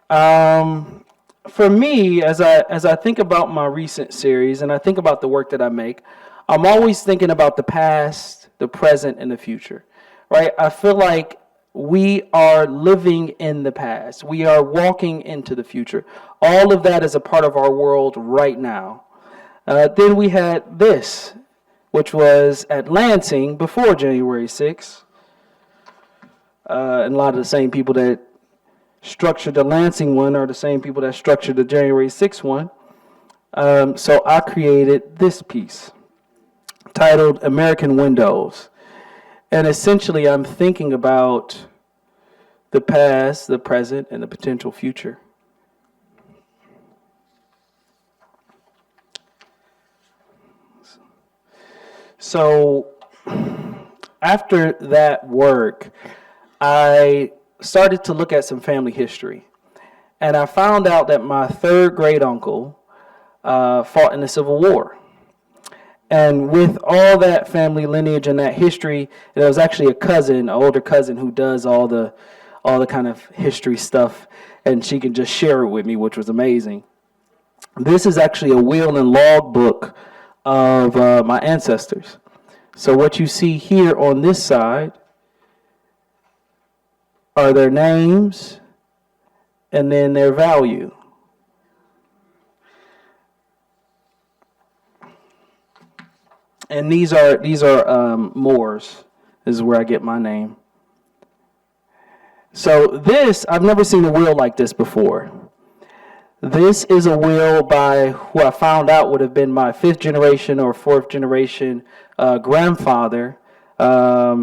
For me, as I think about my recent series and I think about the work that I make, I'm always thinking about the past, the present, and the future, right? I feel like we are living in the past. We are walking into the future. All of that is a part of our world right now. Then we had this, which was at Lansing before January 6th. And a lot of the same people that structured the Lansing one are the same people that structured the January 6th one. So I created this piece titled American Windows. And essentially I'm thinking about the past, the present, and the potential future. So after that work, I started to look at some family history. And I found out that my third great uncle fought in the Civil War. And with all that family lineage and that history, there was actually a cousin, an older cousin, who does all the kind of history stuff, and she can just share it with me, which was amazing. This is actually a will and log book of my ancestors. So what you see here on this side are their names and then their value. And these are Moors. This is where I get my name. So this, I've never seen a will like this before. This is a will by who I found out would have been my fifth generation or fourth generation grandfather.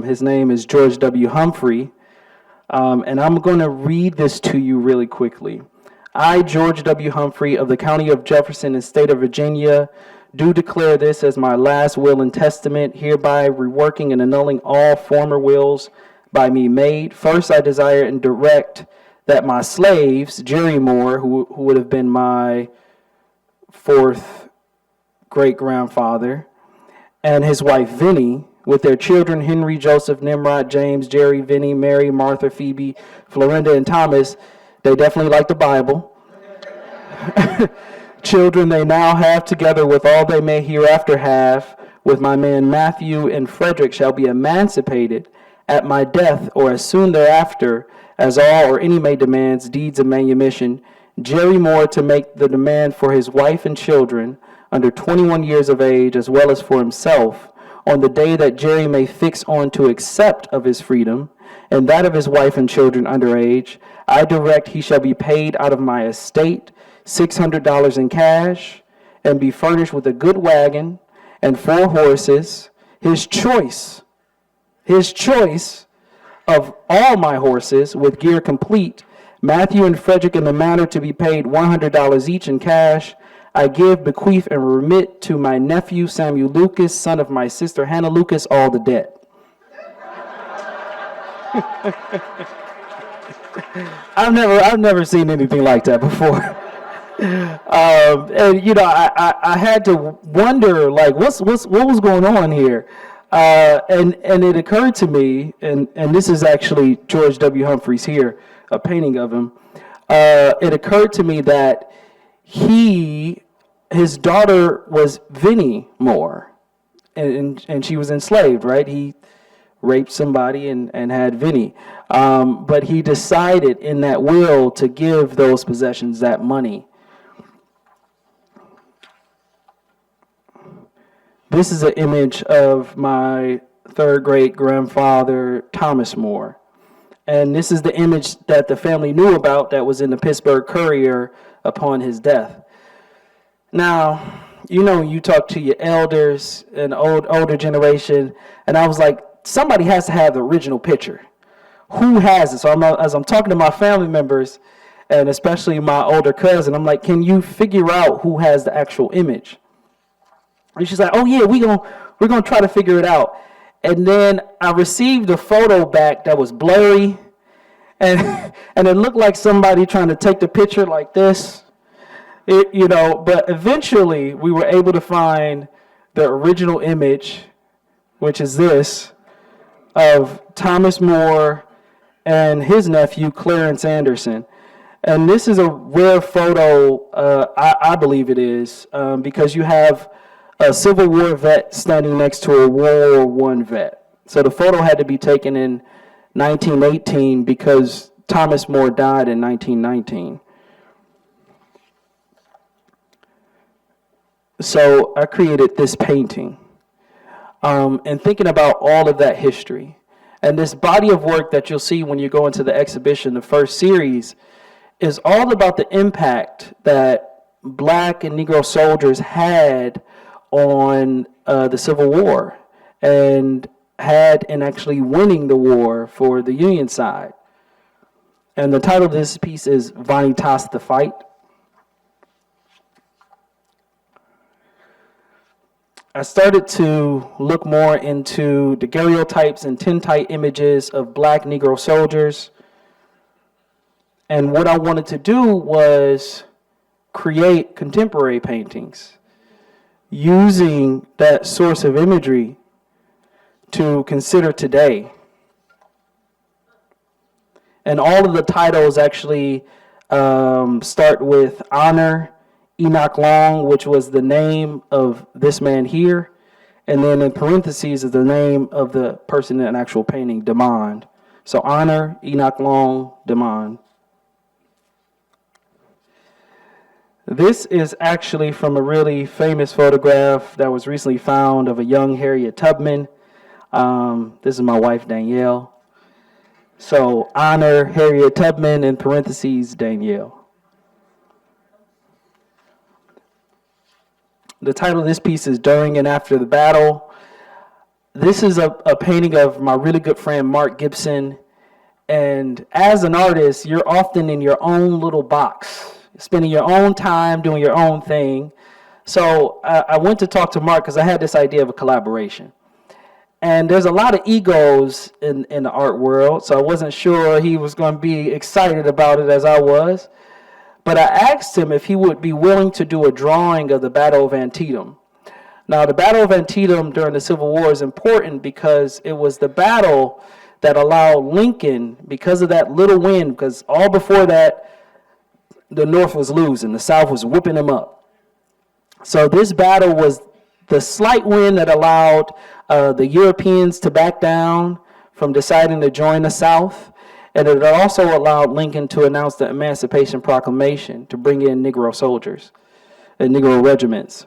His name is George W. Humphrey. And I'm going to read this to you really quickly. I, George W. Humphrey, of the County of Jefferson and State of Virginia, do declare this as my last will and testament, hereby reworking and annulling all former wills by me made. First, I desire and direct that my slaves, Jerry Moore, who would have been my fourth great-grandfather, and his wife Vinnie, with their children Henry, Joseph, Nimrod, James, Jerry, Vinnie, Mary, Martha, Phoebe, Florinda, and Thomas. They definitely like the Bible. Children they now have, together with all they may hereafter have, with my man Matthew and Frederick, shall be emancipated at my death or as soon thereafter, as all or any may demands deeds of manumission. Jerry Moore to make the demand for his wife and children under 21 years of age, as well as for himself, on the day that Jerry may fix on to accept of his freedom, and that of his wife and children under age. I direct he shall be paid out of my estate $600 in cash, and be furnished with a good wagon and 4 horses, his choice of all my horses, with gear complete. Matthew and Frederick in the manner to be paid $100 each in cash. I give, bequeath, and remit to my nephew Samuel Lucas, son of my sister Hannah Lucas, all the debt. I've never seen anything like that before. And you know, I had to wonder, like, what was going on here, and it occurred to me, and this is actually George W. Humphreys here, a painting of him. It occurred to me that his daughter was Vinnie Moore, and she was enslaved, right? He raped somebody and had Vinnie, but he decided in that will to give those possessions, that money. This is an image of my third great grandfather, Thomas Moore. And this is the image that the family knew about that was in the Pittsburgh Courier upon his death. Now, you know, you talk to your elders and older generation, and I was like, somebody has to have the original picture. Who has it? So as I'm talking to my family members, and especially my older cousin, I'm like, can you figure out who has the actual image? And she's like, oh yeah, we're gonna try to figure it out. And then I received a photo back that was blurry, and it looked like somebody trying to take the picture like this, you know. But eventually, we were able to find the original image, which is this, of Thomas Moore and his nephew Clarence Anderson. And this is a rare photo, I believe it is, because you have a Civil War vet standing next to a World War I vet. So the photo had to be taken in 1918 because Thomas Moore died in 1919. So I created this painting, and thinking about all of that history. And this body of work that you'll see when you go into the exhibition, the first series, is all about the impact that Black and Negro soldiers had on the Civil War, and had in actually winning the war for the Union side. And the title of this piece is Vanitas the Fight. I started to look more into daguerreotypes and tintype images of Black Negro soldiers. And what I wanted to do was create contemporary paintings using that source of imagery to consider today. And all of the titles actually start with honor Enoch Long, which was the name of this man here, and then in parentheses is the name of the person in an actual painting, Demond. So honor Enoch Long, Demond. This is actually from a really famous photograph that was recently found of a young Harriet Tubman. This is my wife, Danielle. So honor Harriet Tubman, in parentheses, Danielle. The title of this piece is During and After the Battle. This is a painting of my really good friend, Mark Gibson. And as an artist, you're often in your own little box, spending your own time doing your own thing. So I went to talk to Mark because I had this idea of a collaboration. And there's a lot of egos in the art world, so I wasn't sure he was going to be excited about it as I was. But I asked him if he would be willing to do a drawing of the Battle of Antietam. Now, the Battle of Antietam during the Civil War is important because it was the battle that allowed Lincoln, because of that little win, because all before that, the North was losing, the South was whipping them up. So this battle was the slight win that allowed the Europeans to back down from deciding to join the South. And it also allowed Lincoln to announce the Emancipation Proclamation to bring in Negro soldiers and Negro regiments.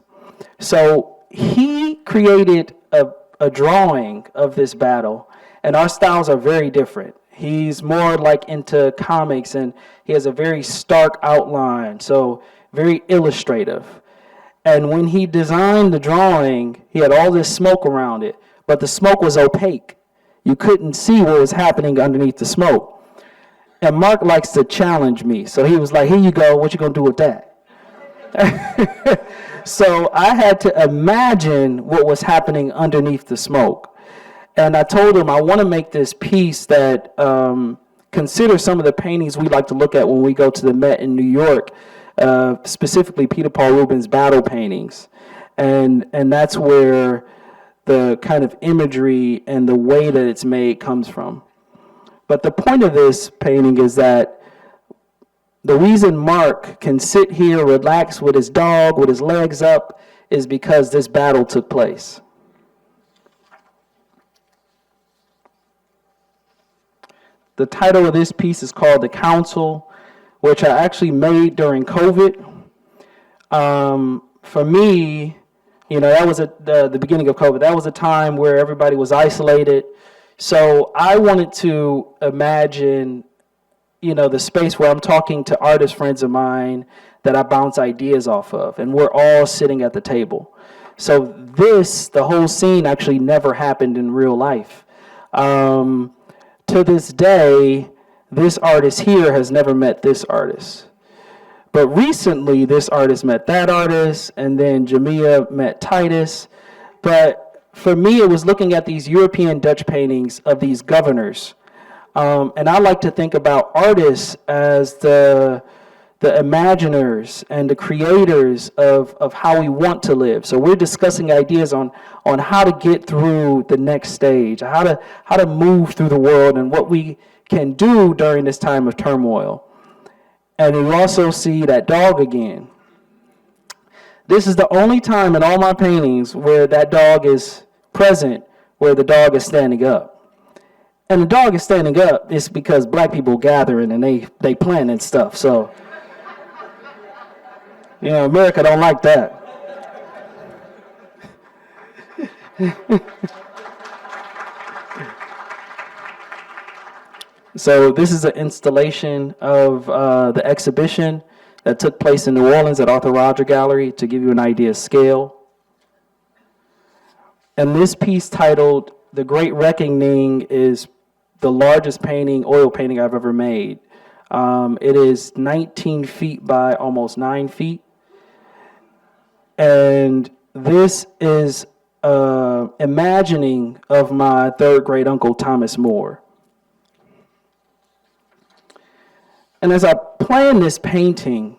So he created a drawing of this battle, and our styles are very different. He's more like into comics, and he has a very stark outline, so very illustrative. And when he designed the drawing, he had all this smoke around it, but the smoke was opaque. You couldn't see what was happening underneath the smoke. And Mark likes to challenge me, so he was like, here you go, what you gonna do with that? So I had to imagine what was happening underneath the smoke. And I told him I want to make this piece that consider some of the paintings we like to look at when we go to the Met in New York, specifically Peter Paul Rubens' battle paintings. And that's where the kind of imagery and the way that it's made comes from. But the point of this painting is that the reason Mark can sit here, relax with his dog, with his legs up, is because this battle took place. The title of this piece is called The Council, which I actually made during COVID. For me, that was at the beginning of COVID. That was a time where everybody was isolated. So I wanted to imagine, the space where I'm talking to artist friends of mine that I bounce ideas off of, and we're all sitting at the table. So the whole scene actually never happened in real life. To this day, this artist here has never met this artist. But recently, this artist met that artist, and then Jamia met Titus. But for me, it was looking at these European Dutch paintings of these governors. And I like to think about artists as the imaginers and the creators of how we want to live. So we're discussing ideas on how to get through the next stage, how to move through the world, and what we can do during this time of turmoil. And you also see that dog again. This is the only time in all my paintings where that dog is present, where the dog is standing up. And the dog is standing up, it's because black people gathering and they planning stuff. So, America don't like that. So this is an installation of the exhibition that took place in New Orleans at Arthur Roger Gallery, to give you an idea of scale. And this piece, titled The Great Reckoning, is the largest oil painting I've ever made. It is 19 feet by almost 9 feet. And this is imagining of my third great uncle, Thomas More. And as I planned this painting,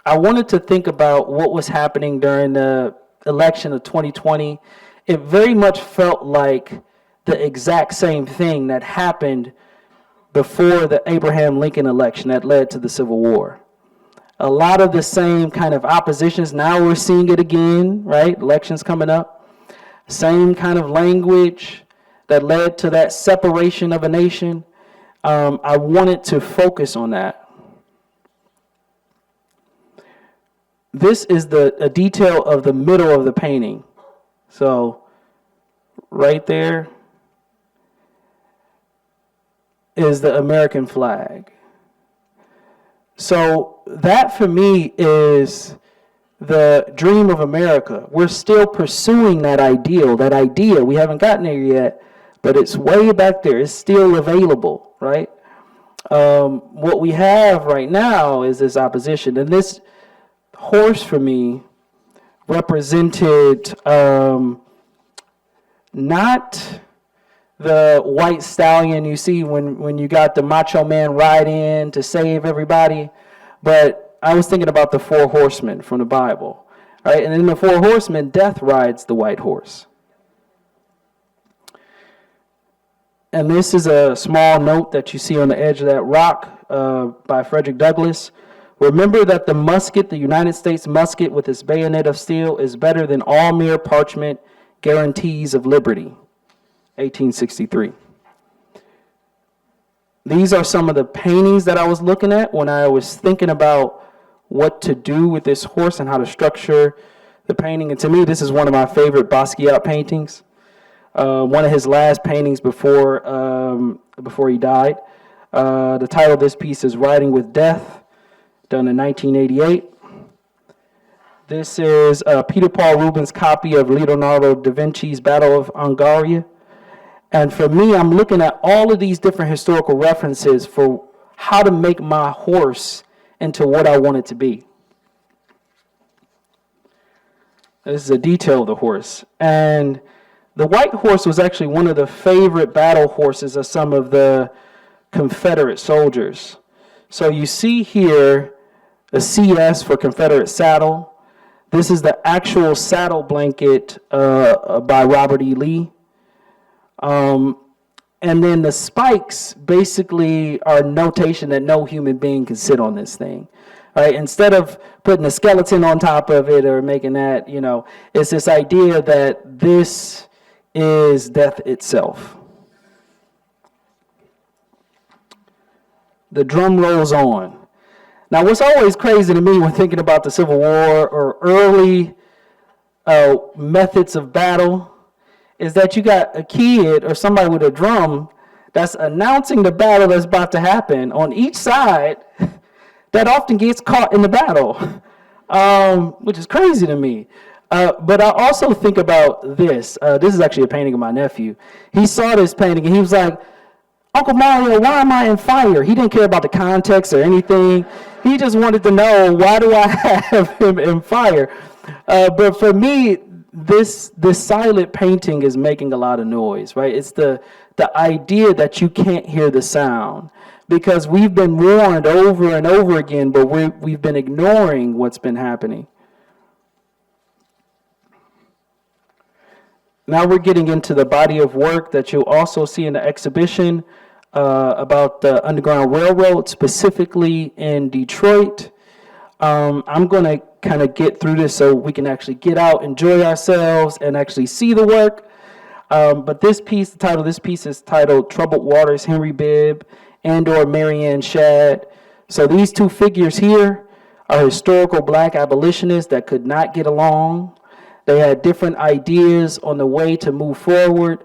I wanted to think about what was happening during the election of 2020. It very much felt like the exact same thing that happened before the Abraham Lincoln election that led to the Civil War. A lot of the same kind of oppositions. Now we're seeing it again, right? Elections coming up. Same kind of language that led to that separation of a nation. I wanted to focus on that. This is a detail of the middle of the painting. So right there is the American flag. So that for me is the dream of America. We're still pursuing that ideal. We haven't gotten there yet, but it's way back there. It's still available, right? What we have right now is this opposition. And this horse for me represented not the white stallion you see when you got the macho man ride in to save everybody, but I was thinking about the 4 horsemen from the Bible. right? And in the Four Horsemen, Death rides the white horse. And this is a small note that you see on the edge of that rock by Frederick Douglass. Remember that the musket, the United States musket with its bayonet of steel, is better than all mere parchment guarantees of liberty. 1863. These are some of the paintings that I was looking at when I was thinking about what to do with this horse and how to structure the painting. And to me, this is one of my favorite Basquiat paintings. One of his last paintings before he died. The title of this piece is Riding with Death, done in 1988. This is Peter Paul Rubens' copy of Leonardo da Vinci's Battle of Angaria. And for me, I'm looking at all of these different historical references for how to make my horse into what I want it to be. This is a detail of the horse. And the white horse was actually one of the favorite battle horses of some of the Confederate soldiers. So you see here a CS for Confederate saddle. This is the actual saddle blanket by Robert E. Lee. And then the spikes basically are notation that no human being can sit on this thing. Right? Instead of putting a skeleton on top of it or making that, it's this idea that this is death itself. The drum rolls on. Now, what's always crazy to me when thinking about the Civil War or early methods of battle is that you got a kid or somebody with a drum that's announcing the battle that's about to happen on each side that often gets caught in the battle, which is crazy to me. But I also think about this. This is actually a painting of my nephew. He saw this painting and he was like, Uncle Mario, why am I in fire? He didn't care about the context or anything. He just wanted to know, why do I have him in fire? But for me, this silent painting is making a lot of noise, right? It's the idea that you can't hear the sound because we've been warned over and over again, but we've been ignoring what's been happening. Now we're getting into the body of work that you'll also see in the exhibition about the Underground Railroad, specifically in Detroit. I'm going to kind of get through this so we can actually get out, enjoy ourselves, and actually see the work. But this piece, the title of this piece is titled Troubled Waters, Henry Bibb and or Marianne Shadd. So these two figures here are historical black abolitionists that could not get along. They had different ideas on the way to move forward.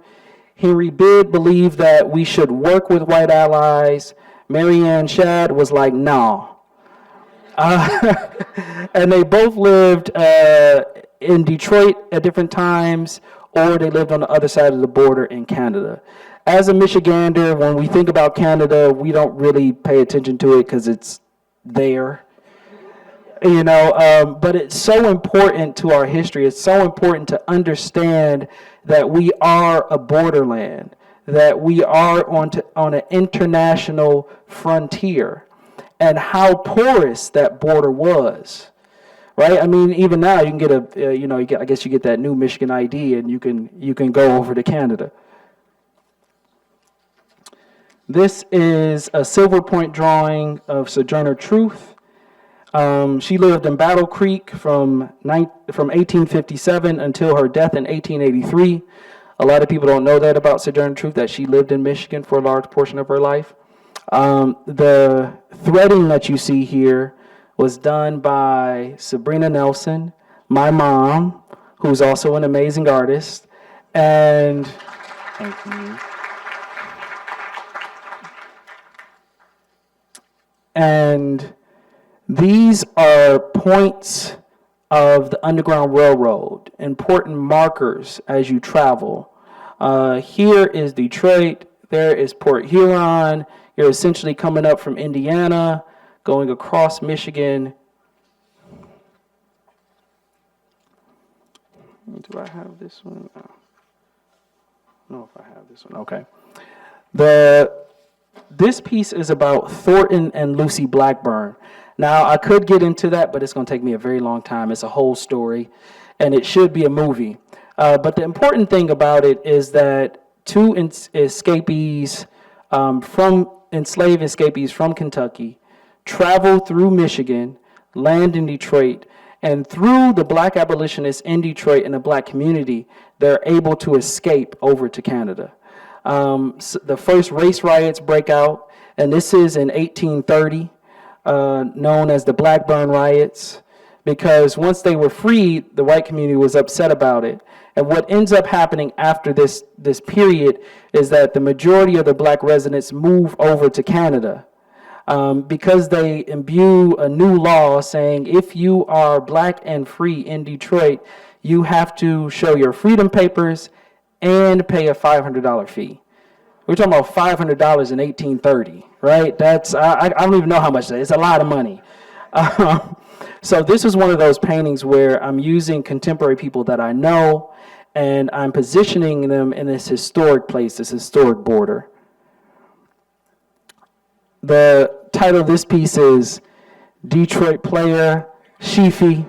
Henry Bibb believed that we should work with white allies. Marianne Shadd was like, no. And they both lived in Detroit at different times, or they lived on the other side of the border in Canada. As a Michigander, when we think about Canada, we don't really pay attention to it because it's there. But it's so important to our history. It's so important to understand that we are a borderland, that we are on an international frontier, and how porous that border was, right? I mean, even now you can get I guess you get that new Michigan ID, and you can go over to Canada. This is a silver point drawing of Sojourner Truth. She lived in Battle Creek from 1857 until her death in 1883. A lot of people don't know that about Sojourner Truth, that she lived in Michigan for a large portion of her life. The threading that you see here was done by Sabrina Nelson, my mom, who's also an amazing artist. And thank you. And these are points of the Underground Railroad, important markers as you travel. Here is Detroit, there is Port Huron. You're essentially coming up from Indiana, going across Michigan. Do I have this one? I don't know if I have this one. Okay. this piece is about Thornton and Lucy Blackburn. Now, I could get into that, but it's going to take me a very long time. It's a whole story, and it should be a movie. But the important thing about it is that two escapees enslaved escapees from Kentucky travel through Michigan, land in Detroit, and through the black abolitionists in Detroit and the black community, they're able to escape over to Canada. So the first race riots break out, and this is in 1830, known as the Blackburn riots, because once they were freed, the white community was upset about it. And what ends up happening after this period is that the majority of the black residents move over to Canada, because they imbue a new law saying if you are black and free in Detroit, you have to show your freedom papers and pay a $500 fee. We're talking about $500 in 1830, right? That's I don't even know how much that is. It's a lot of money. So this is one of those paintings where I'm using contemporary people that I know, and I'm positioning them in this historic place, this historic border. The title of this piece is Detroit Player, Sheafy.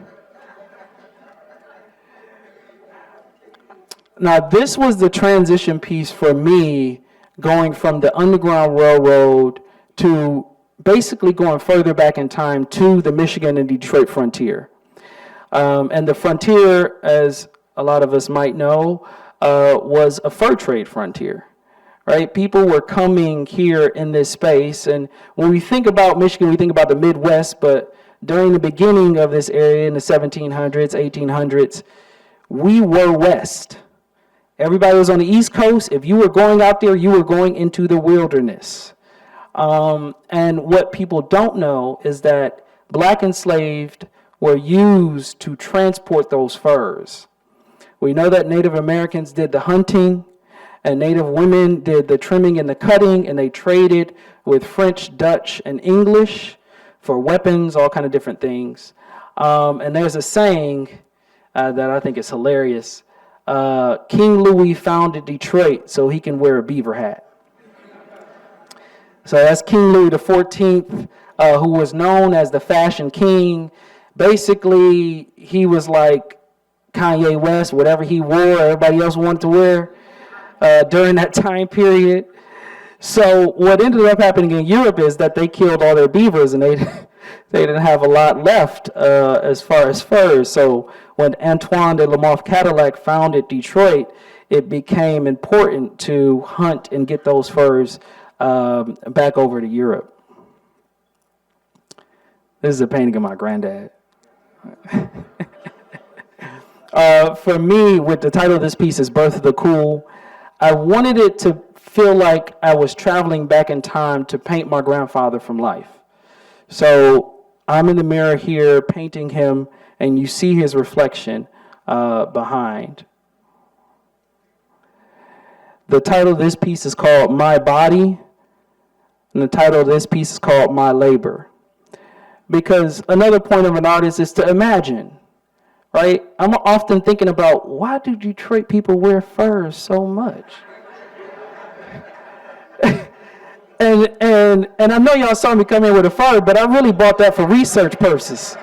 Now, this was the transition piece for me, going from the Underground Railroad to basically going further back in time to the Michigan and Detroit frontier. And the frontier, as a lot of us might know, was a fur trade frontier, right? People were coming here in this space. And when we think about Michigan, we think about the Midwest, but during the beginning of this area in the 1700s, 1800s, we were West. Everybody was on the East Coast. If you were going out there, you were going into the wilderness. And what people don't know is that black enslaved were used to transport those furs. We know that Native Americans did the hunting, and Native women did the trimming and the cutting, and they traded with French, Dutch, and English for weapons, all kind of different things. And there's a saying that I think is hilarious. King Louis founded Detroit so he can wear a beaver hat. So that's King Louis XIV, who was known as the Fashion King. Basically, he was like Kanye West. Whatever he wore, everybody else wanted to wear during that time period. So what ended up happening in Europe is that they killed all their beavers, and they didn't have a lot left as far as furs. So when Antoine de la Mothe Cadillac founded Detroit, it became important to hunt and get those furs back over to Europe. This is a painting of my granddad. For me, with the title of this piece is Birth of the Cool, I wanted it to feel like I was traveling back in time to paint my grandfather from life. So I'm in the mirror here painting him, and you see his reflection behind. The title of this piece is called My Body, and the title of this piece is called My Labor. Because another point of an artist is to imagine, right? I'm often thinking about, why do Detroit people wear furs so much? And I know y'all saw me come in with a fur, but I really bought that for research purposes.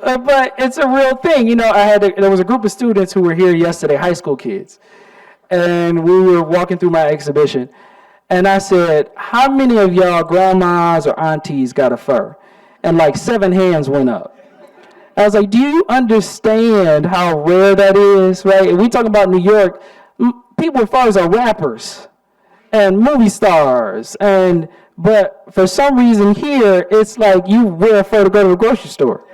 But it's a real thing. You know, there was a group of students who were here yesterday, high school kids, and we were walking through my exhibition, and I said, how many of y'all grandmas or aunties got a fur? And like 7 hands went up. I was like, do you understand how rare that is, right? And we talk about New York, people with furs are rappers and movie stars, but for some reason here, it's like you wear a fur to go to the grocery store.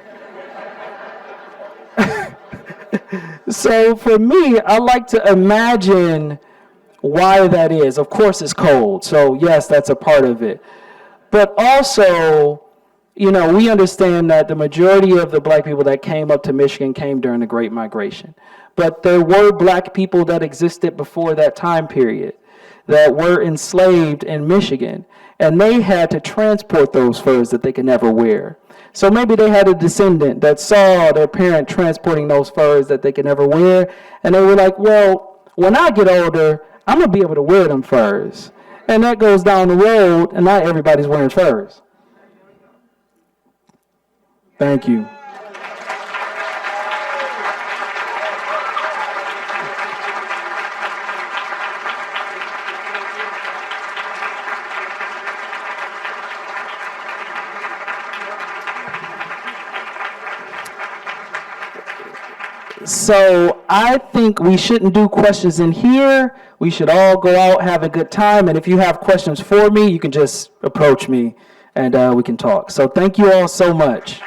So for me, I like to imagine why that is. Of course it's cold, so yes, that's a part of it. But also, you know, we understand that the majority of the black people that came up to Michigan came during the Great Migration. But there were black people that existed before that time period that were enslaved in Michigan, and they had to transport those furs that they could never wear. So maybe they had a descendant that saw their parent transporting those furs that they could never wear, and they were like, well, when I get older, I'm going to be able to wear them furs. And that goes down the road, and not everybody's wearing furs. Thank you. So I think we shouldn't do questions in here. We should all go out, have a good time. And if you have questions for me, you can just approach me and we can talk. So thank you all so much.